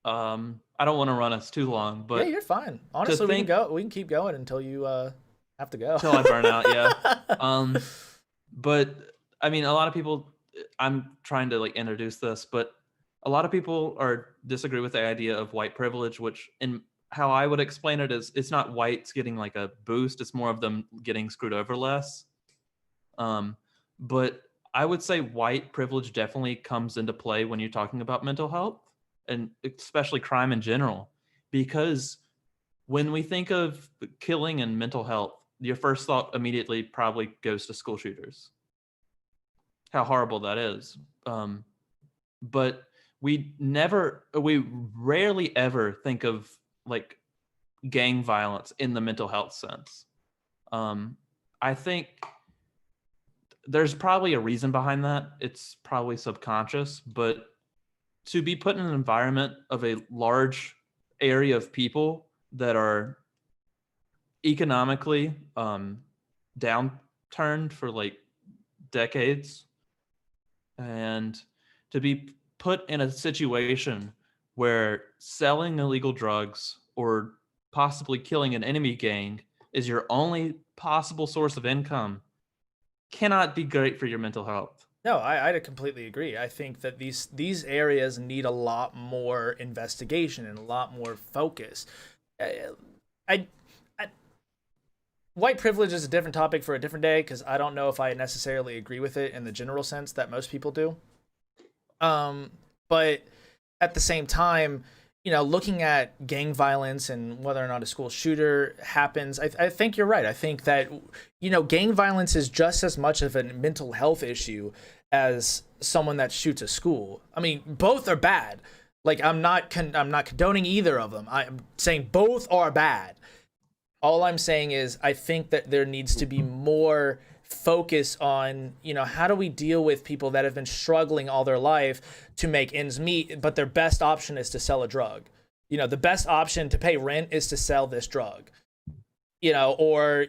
I don't want to run us too long, yeah, but you're fine. to Honestly, we can think go. We can keep going until you have to go. till I burn out, yeah. Um, but I mean, a lot of people. I'm trying to like introduce this, but a lot of people are disagree with the idea of white privilege, which in how I would explain it is it's not whites getting like a boost; it's more of them getting screwed over less. Um, but I would say white privilege definitely comes into play when you're talking about mental health and especially crime in general, because when we think of killing and mental health, your first thought immediately probably goes to school shooters. How horrible that is. But we rarely ever think of like gang violence in the mental health sense. I think there's probably a reason behind that. It's probably subconscious, but to be put in an environment of a large area of people that are economically downturned for like decades, and to be put in a situation where selling illegal drugs or possibly killing an enemy gang is your only possible source of income cannot be great for your mental health. No, I completely agree. I think that these areas need a lot more investigation and a lot more focus. Uh, I, I white privilege is a different topic for a different day because I don't know if I necessarily agree with it in the general sense that most people do. But at the same time, looking at gang violence and whether or not a school shooter happens, I think you're right. I think that, gang violence is just as much of a mental health issue as someone that shoots a school. I mean, both are bad. Like, I'm not condoning either of them. I'm saying both are bad. All I'm saying is I think that there needs to be more focus on, how do we deal with people that have been struggling all their life to make ends meet, but their best option is to sell a drug. The best option to pay rent is to sell this drug, or,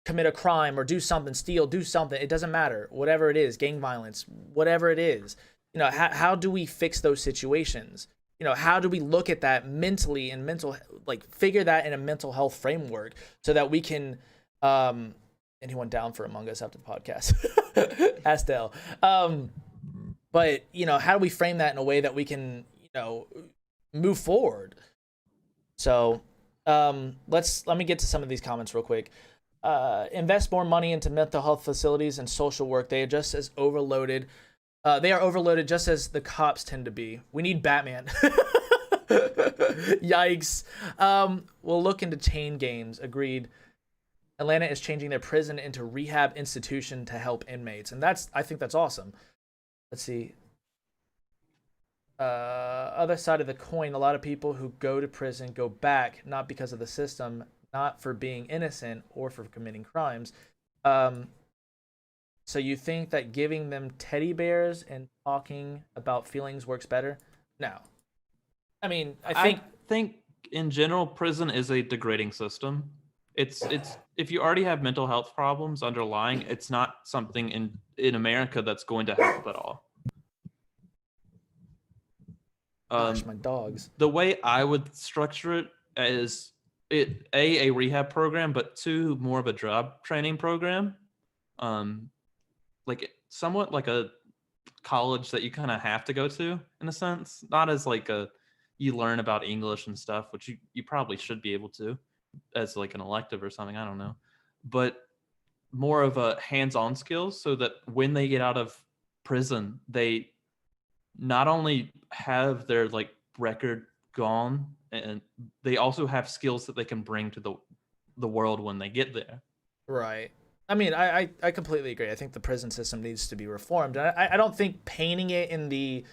commit a crime or do something, steal, do something. It doesn't matter. Whatever it is, gang violence, whatever it is, how do we fix those situations? How do we look at that mentally and figure that in a mental health framework so that we can, anyone down for Among Us after the podcast? Ask Dale. But how do we frame that in a way that we can, move forward? So, let me get to some of these comments real quick. Invest more money into mental health facilities and social work. They are just as overloaded. They are overloaded just as the cops tend to be. We need Batman. Yikes. We'll look into chain games. Agreed. Atlanta is changing their prison into rehab institution to help inmates, and I think that's awesome. Let's see. Other side of the coin, a lot of people who go to prison go back not because of the system, not for being innocent or for committing crimes. So you think that giving them teddy bears and talking about feelings works better? No. I mean, I think in general, prison is a degrading system. It's if you already have mental health problems underlying, it's not something in America that's going to help at all. Gosh, my dogs. The way I would structure it is a rehab program, but two, more of a job training program. Like somewhat like a college that you kind of have to go to in a sense, not as like you learn about English and stuff, which you probably should be able to as like an elective or something, I don't know, but more of a hands-on skills so that when they get out of prison, they not only have their like record gone, and they also have skills that they can bring to the world when they get there. Right. I mean, I completely agree. I think the prison system needs to be reformed. And I don't think painting it in the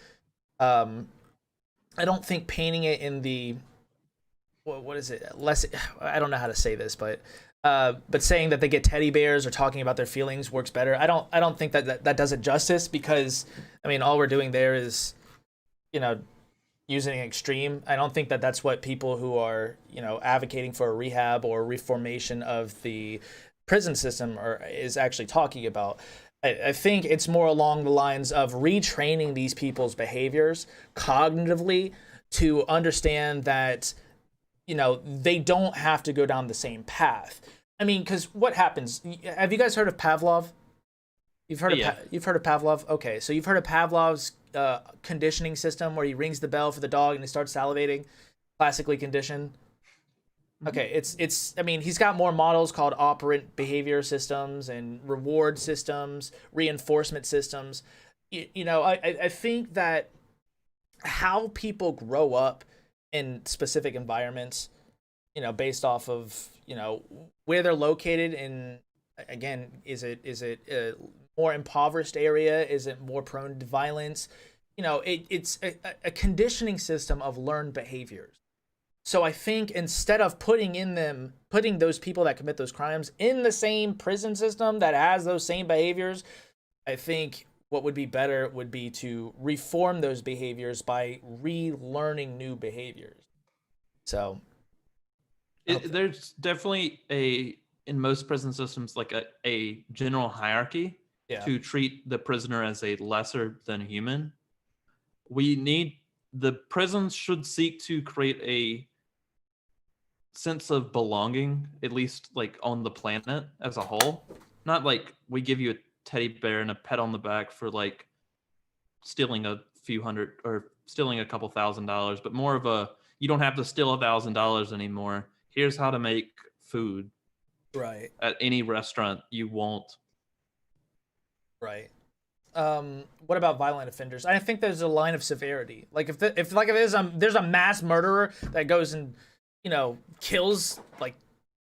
what is it? Less, I don't know how to say this, but saying that they get teddy bears or talking about their feelings works better. I don't think that does it justice, because I mean, all we're doing there is, using extreme. I don't think that that's what people who are, advocating for a rehab or reformation of the prison system is actually talking about. I think it's more along the lines of retraining these people's behaviors cognitively to understand that, they don't have to go down the same path. I mean, because what happens? Have you guys heard of Pavlov? You've heard of Pavlov? Okay, so you've heard of Pavlov's conditioning system where he rings the bell for the dog and he starts salivating, classically conditioned. Okay, it's I mean, he's got more models called operant behavior systems and reward systems, reinforcement systems. I think that how people grow up in specific environments, based off of, where they're located in, again, is it a more impoverished area? Is it more prone to violence? It's a conditioning system of learned behaviors. So I think instead of putting those people that commit those crimes in the same prison system that has those same behaviors, I think what would be better would be to reform those behaviors by relearning new behaviors. So there's definitely in most prison systems, like a general hierarchy to treat the prisoner as a lesser than human. The prisons should seek to create a sense of belonging, at least like on the planet as a whole. Not like we give you a teddy bear and a pet on the back for like stealing a few hundred or stealing a couple $1,000s, but more of you don't have to steal $1,000 anymore. Here's how to make food right at any restaurant you want. Right. What about violent offenders? I think there's a line of severity. Like if there's a mass murderer that goes and kills like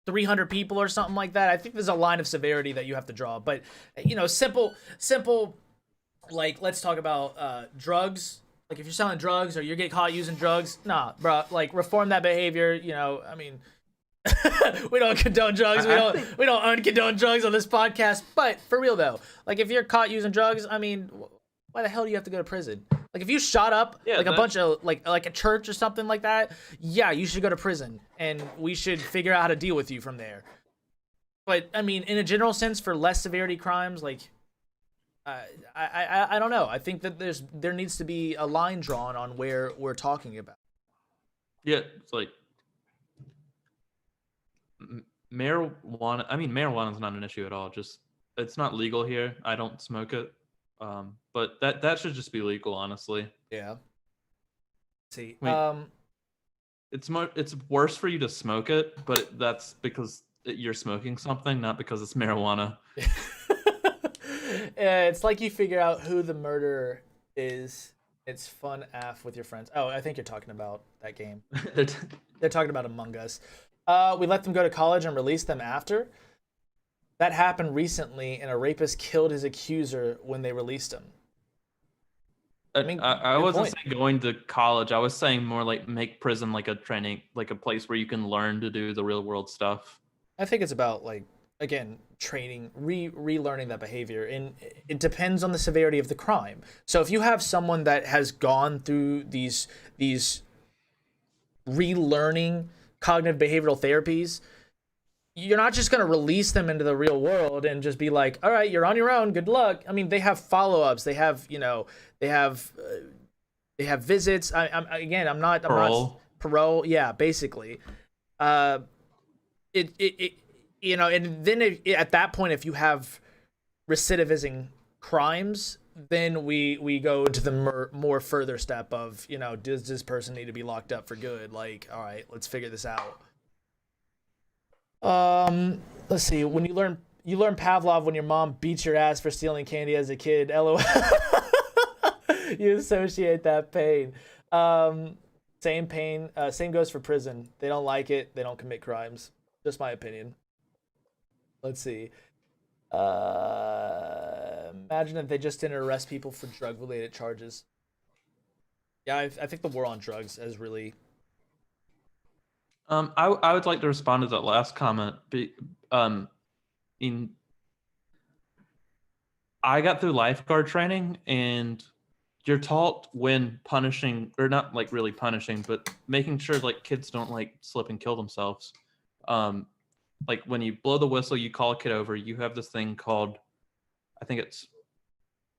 300 people or something like that, I think there's a line of severity that you have to draw. But simple, like let's talk about drugs. Like if you're selling drugs or you get caught using drugs, nah, bro. Like reform that behavior. I mean, we don't condone drugs. We don't uncondone drugs on this podcast. But for real though, like if you're caught using drugs, I mean, why the hell do you have to go to prison? Like if you shot up a bunch of like a church or something like that, yeah, you should go to prison, and we should figure out how to deal with you from there. But I mean, in a general sense, for less severity crimes, like I don't know. I think that there needs to be a line drawn on where we're talking about. Yeah, it's like marijuana. I mean, marijuana is not an issue at all. Just it's not legal here. I don't smoke it. But that should just be legal, honestly. Yeah. See, it's worse for you to smoke it, but that's because you're smoking something, not because it's marijuana. It's like you figure out who the murderer is. It's fun af with your friends. Oh, I think you're talking about that game. They're talking about Among Us. We let them go to college and release them after. That happened recently, and a rapist killed his accuser when they released him. I wasn't saying going to college. I was saying more like make prison like a training, like a place where you can learn to do the real world stuff. I think it's about like, again, training, relearning that behavior, and it depends on the severity of the crime. So if you have someone that has gone through these relearning cognitive behavioral therapies, you're not just going to release them into the real world and just be like, all right, you're on your own, good luck. I mean, they have follow-ups, they have visits. I'm not parole. Yeah, basically. And then at that point, if you have recidivism crimes, then we go to the more further step of, does this person need to be locked up for good? Like, all right, let's figure this out. Let's see. When you learn Pavlov when your mom beats your ass for stealing candy as a kid. LOL. You associate that pain. Same pain. Same goes for prison. They don't like it. They don't commit crimes. Just my opinion. Let's see. Imagine if they just didn't arrest people for drug-related charges. Yeah, I think the war on drugs has really. I would like to respond to that last comment. I got through lifeguard training, and you're taught when punishing, or not like really punishing, but making sure like kids don't like slip and kill themselves. Like when you blow the whistle, you call a kid over, you have this thing called, I think it's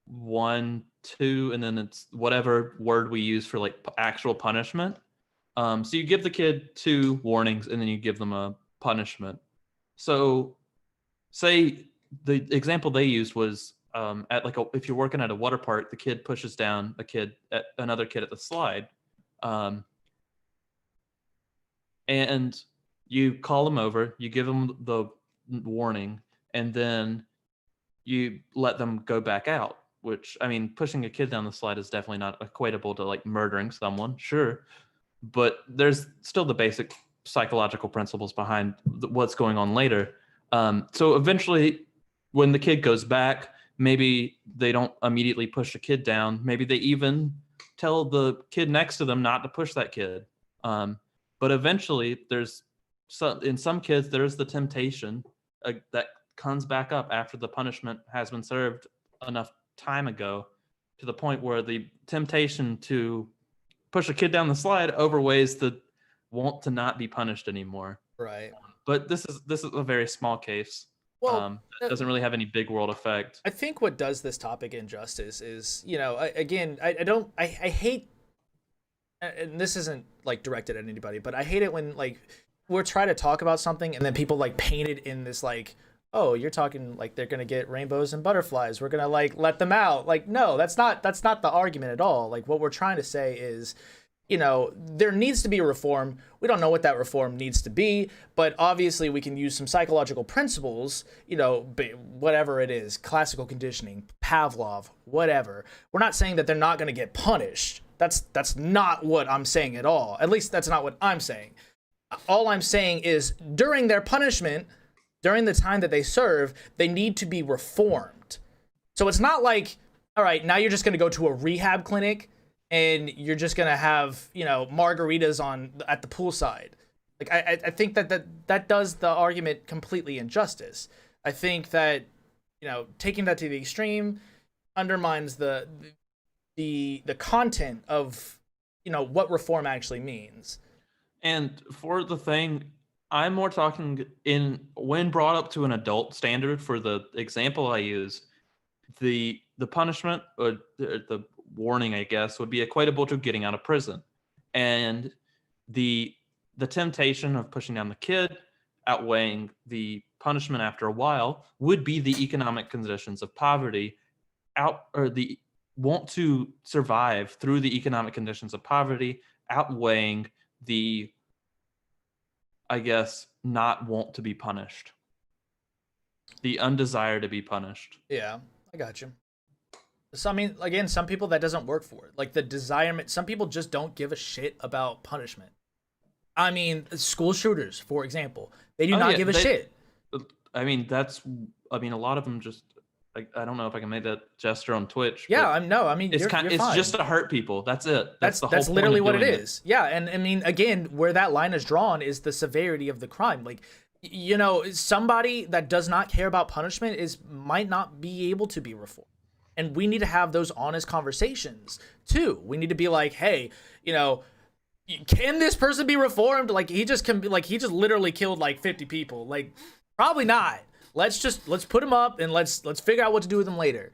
1, 2, and then it's whatever word we use for like actual punishment. So you give the kid 2 warnings and then you give them a punishment. So say the example they used was at like if you're working at a water park, the kid pushes down another kid at the slide, and you call them over, you give them the warning, and then you let them go back out. Which, I mean, pushing a kid down the slide is definitely not equatable to like murdering someone, sure, but there's still the basic psychological principles behind what's going on later. So eventually, when the kid goes back, maybe they don't immediately push the kid down. Maybe they even tell the kid next to them not to push that kid. But eventually, in some kids, there's the temptation that comes back up after the punishment has been served enough time ago, to the point where the temptation to push a kid down the slide overweighs the want to not be punished anymore. Right. But this is a very small case. Well, It doesn't really have any big world effect. I think what does this topic injustice is, I hate, and this isn't like directed at anybody, but I hate it when like we're trying to talk about something and then people like paint it in this like, oh, you're talking like they're gonna get rainbows and butterflies, we're gonna like let them out. Like, no, that's not the argument at all. Like, what we're trying to say is, there needs to be a reform. We don't know what that reform needs to be, but obviously we can use some psychological principles, whatever it is, classical conditioning, Pavlov, whatever. We're not saying that they're not going to get punished. That's not what I'm saying at all. At least that's not what I'm saying. All I'm saying is during their punishment, during the time that they serve, they need to be reformed. So it's not like, all right, now you're just going to go to a rehab clinic and you're just gonna have margaritas at the poolside. Like I think that does the argument completely injustice. I think that taking that to the extreme undermines the content of what reform actually means. And for the thing, I'm more talking when brought up to an adult standard. For the example I use, the punishment or the warning, I guess, would be equatable to getting out of prison, and the temptation of pushing down the kid outweighing the punishment after a while would be the economic conditions of poverty or the want to survive through the economic conditions of poverty outweighing the, I guess, not want to be punished, the undesire to be punished. Yeah, I got you. So, I mean, again, some people that doesn't work for it. Like the desire, some people just don't give a shit about punishment. I mean, school shooters, for example, they do not give a shit. I mean, a lot of them just, I don't know if I can make that gesture on Twitch. Yeah, I mean, it's just to hurt people. That's it. That's literally what it is. Yeah, and I mean, again, where that line is drawn is the severity of the crime. Like, somebody that does not care about punishment might not be able to be reformed. And we need to have those honest conversations too. We need to be like, hey, can this person be reformed? Like he just literally killed like 50 people. Like, probably not. Let's put him up and let's figure out what to do with him later.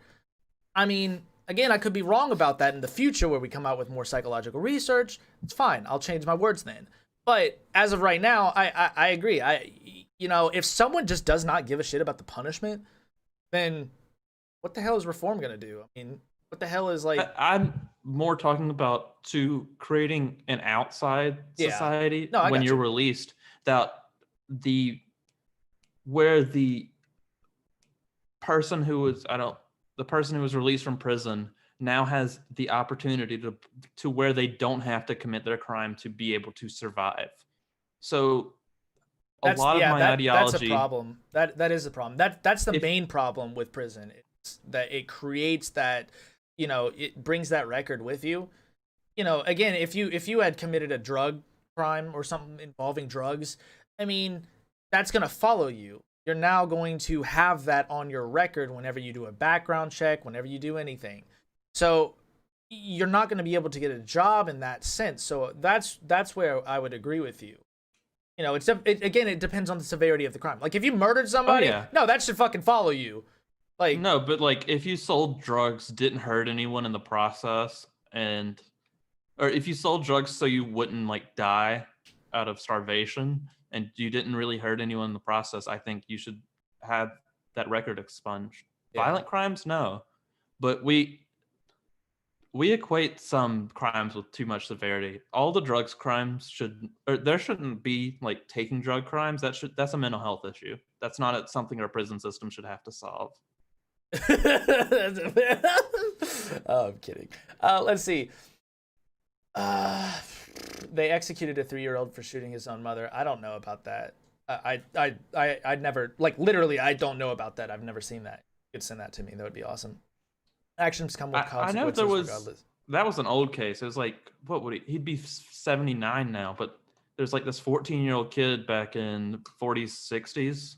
I mean, again, I could be wrong about that in the future where we come out with more psychological research. It's fine. I'll change my words then. But as of right now, I agree. If someone just does not give a shit about the punishment, then what the hell is reform gonna do? I mean, what the hell is like? I'm more talking about creating an outside society when you're released, that the person who was released from prison now has the opportunity to where they don't have to commit their crime to be able to survive. So ideology. That's a problem. That is a problem. That's the main problem with prison. That it creates that, it brings that record with you. Again, if you had committed a drug crime or something involving drugs, I mean, that's going to follow you. You're now going to have that on your record whenever you do a background check, whenever you do anything. So you're not going to be able to get a job in that sense. So that's where I would agree with you. You know, again, it depends on the severity of the crime. Like if you murdered Oh somebody, yeah. no, that should fucking follow you. Like, No, but like if you sold drugs, didn't hurt anyone in the process, or if you sold drugs so you wouldn't like die out of starvation and you didn't really hurt anyone in the process, I think you should have that record expunged. yeah, Violent crimes, no. But we equate some crimes with too much severity. All the drugs crimes there shouldn't be like taking drug crimes. That's a mental health issue. That's not something our prison system should have to solve. oh, I'm kidding. Let's see. They executed a 3-year-old for shooting his own mother. I don't know about that. I'd never, like, literally, I don't know about that. I've never seen that. You could send that to me. That would be awesome. Actions come with I know consequences regardless. that was an old case. It was like, what would he'd be 79 now, but there's like this 14-year-old kid back in 40s, 60s.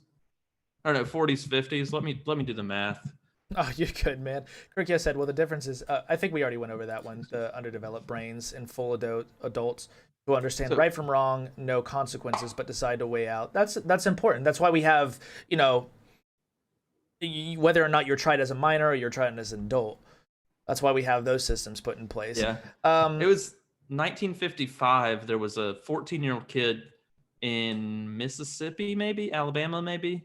I don't know, 40s, 50s. Let me do the math. Oh, you're good, man. Kirkia said, well, the difference is, I think we already went over that one, the underdeveloped brains and full adults who understand right from wrong, no consequences, but decide to weigh out. That's important. That's why we have, you know, whether or not you're tried as a minor or you're tried as an adult. That's why we have those systems put in place. Yeah. It was 1955. There was a 14-year-old kid in Mississippi, maybe Alabama, maybe.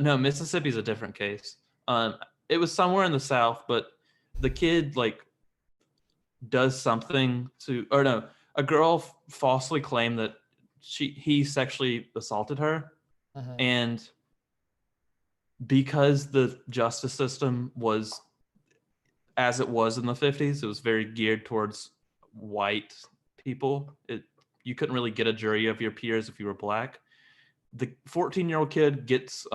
No, Mississippi's a different case. It was somewhere in the South, but the kid like does something a girl falsely claimed that he sexually assaulted her, and because the justice system was as it was in the 50s, it was very geared towards white people. You couldn't really get a jury of your peers if you were black. The 14-year-old kid gets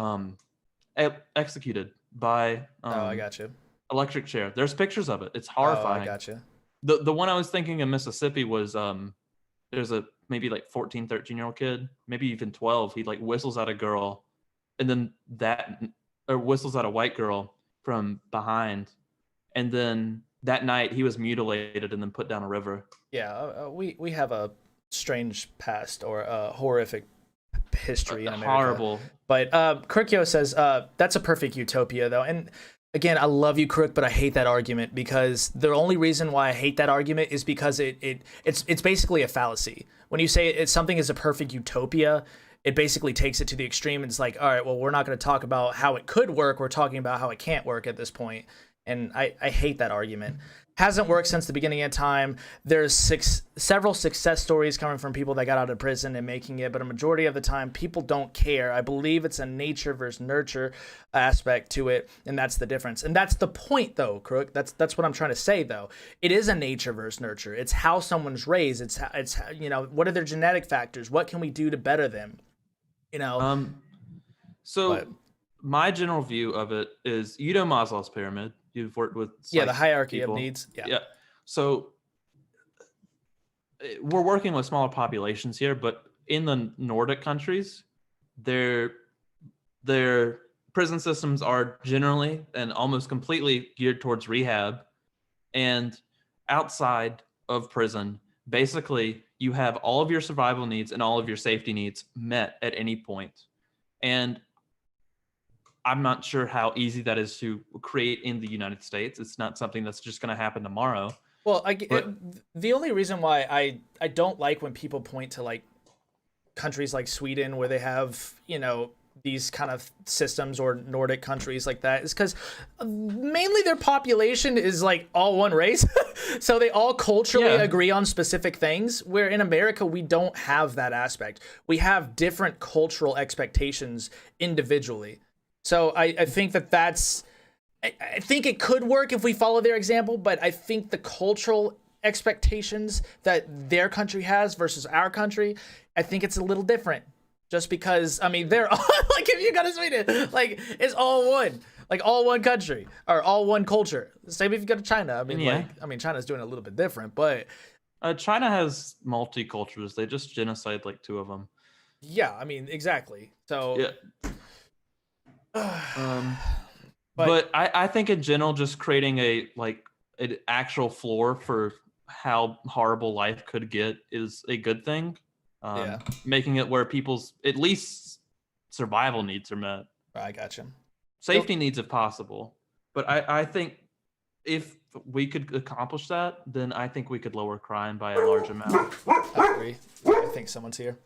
executed by I got you. electric chair. There's pictures of it. It's horrifying. I got you. The one I was thinking in Mississippi was there's a maybe like 14, 13-year-old kid, maybe even 12. He like whistles at a girl, and then whistles at a white girl from behind, and then that night he was mutilated and then put down a river. Yeah, we have a strange past or a horrific history in America. Horrible. But Krikyo says that's a perfect utopia though, and again, I love you, Crook, but I hate that argument because the only reason why I hate that argument is because it's basically a fallacy. When you say something is a perfect utopia, it basically takes it to the extreme. And it's like, all right, well, we're not going to talk about how it could work. We're talking about how it can't work at this point. And I hate that argument. Hasn't worked since the beginning of time. There's several success stories coming from people that got out of prison and making it, but a majority of the time, people don't care. I believe it's a nature versus nurture aspect to it, and that's the difference. And that's the point, though, Crook. That's what I'm trying to say, though. It is a nature versus nurture. It's how someone's raised. It's you know, what are their genetic factors? What can we do to better them? You know. My general view of it is, you know, Maslow's pyramid. You've worked with the hierarchy people. of needs. Yeah. So we're working with smaller populations here, but in the Nordic countries, their prison systems are generally and almost completely geared towards rehab. And outside of prison, basically, you have all of your survival needs and all of your safety needs met at any point. And I'm not sure how easy that is to create in the United States. It's not something that's just going to happen tomorrow. Well, the only reason why I don't like when people point to like countries like Sweden where they have, you know, these kind of systems, or Nordic countries like that, is because mainly their population is like all one race. So they all culturally agree on specific things, where in America, we don't have that aspect. We have different cultural expectations individually. So I think that's, I think it could work if we follow their example, but I think the cultural expectations that their country has versus our country, I think it's a little different. Just because, I mean, they're all, like, if you go to Sweden, like, it's all one. Like, all one country, or all one culture. Same if you go to China. I mean, China's doing a little bit different, but... China has multicultures. They just genocide, like, 2 of them. Yeah, I mean, exactly. So... Yeah. But I think in general, just creating a, like, an actual floor for how horrible life could get is a good thing. Yeah. Making it where people's at least survival needs are met. I got you. Safety needs if possible. But I think if we could accomplish that, then I think we could lower crime by a large amount. I agree. I think someone's here.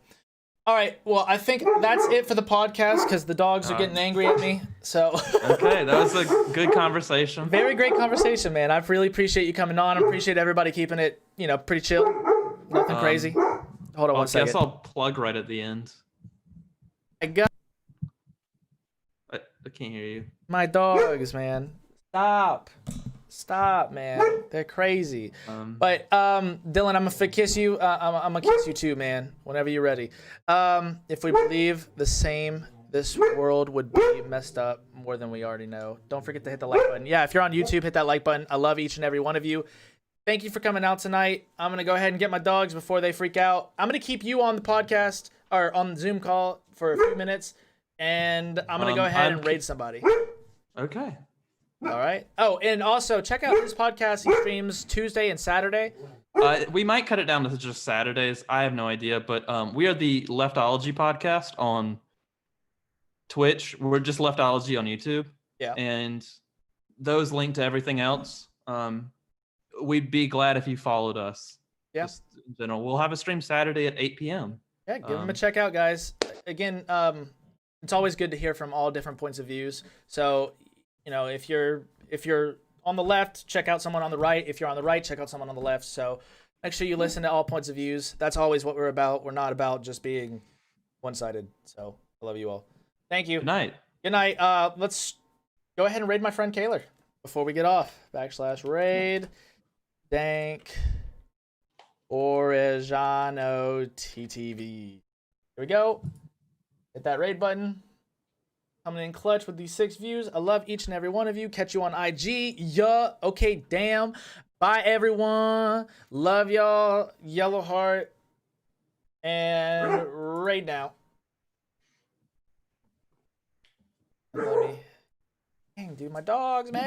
All right. Well, I think that's it for the podcast because the dogs are getting angry at me. So. Okay, that was a good conversation. Very great conversation, man. I really appreciate you coming on. I appreciate everybody keeping it, pretty chill. Nothing crazy. Hold on one second. I guess I'll plug right at the end. I got I can't hear you. my dogs, man. Stop, man. They're crazy. But Dylan, I'm gonna kiss you. I'm gonna kiss you too, man. Whenever you're ready. If we believe the same, this world would be messed up more than we already know. Don't forget to hit the like button. Yeah, if you're on YouTube, hit that like button. I love each and every one of you. Thank you for coming out tonight. I'm gonna go ahead and get my dogs before they freak out. I'm gonna keep you on the podcast or on the Zoom call for a few minutes, and I'm gonna go ahead and raid somebody. Okay. All right. Oh, and also check out his podcast. He streams Tuesday and Saturday. We might cut it down to just Saturdays. I have no idea, but we are the Leftology podcast on Twitch. We're just Leftology on YouTube. Yeah. And those link to everything else. We'd be glad if you followed us. Yeah. Just in general. We'll have a stream Saturday at 8 p.m. Yeah, give them a check out, guys. Again, it's always good to hear from all different points of views. So, if you're on the left, check out someone on the right. If you're on the right, check out someone on the left. So make sure you listen to all points of views. That's always what we're about. We're not about just being one-sided. So I love you all. Thank you. Good night. Good night. Let's go ahead and raid my friend Kaylor before we get off. /raid Dank Orejano TTV. Here we go. Hit that raid button. Coming in clutch with these 6 views. I love each and every one of you. Catch you on IG. Yeah. Okay, damn. Bye, everyone. Love y'all. Yellow heart. And right now. Let me. Dang, dude, my dogs, man.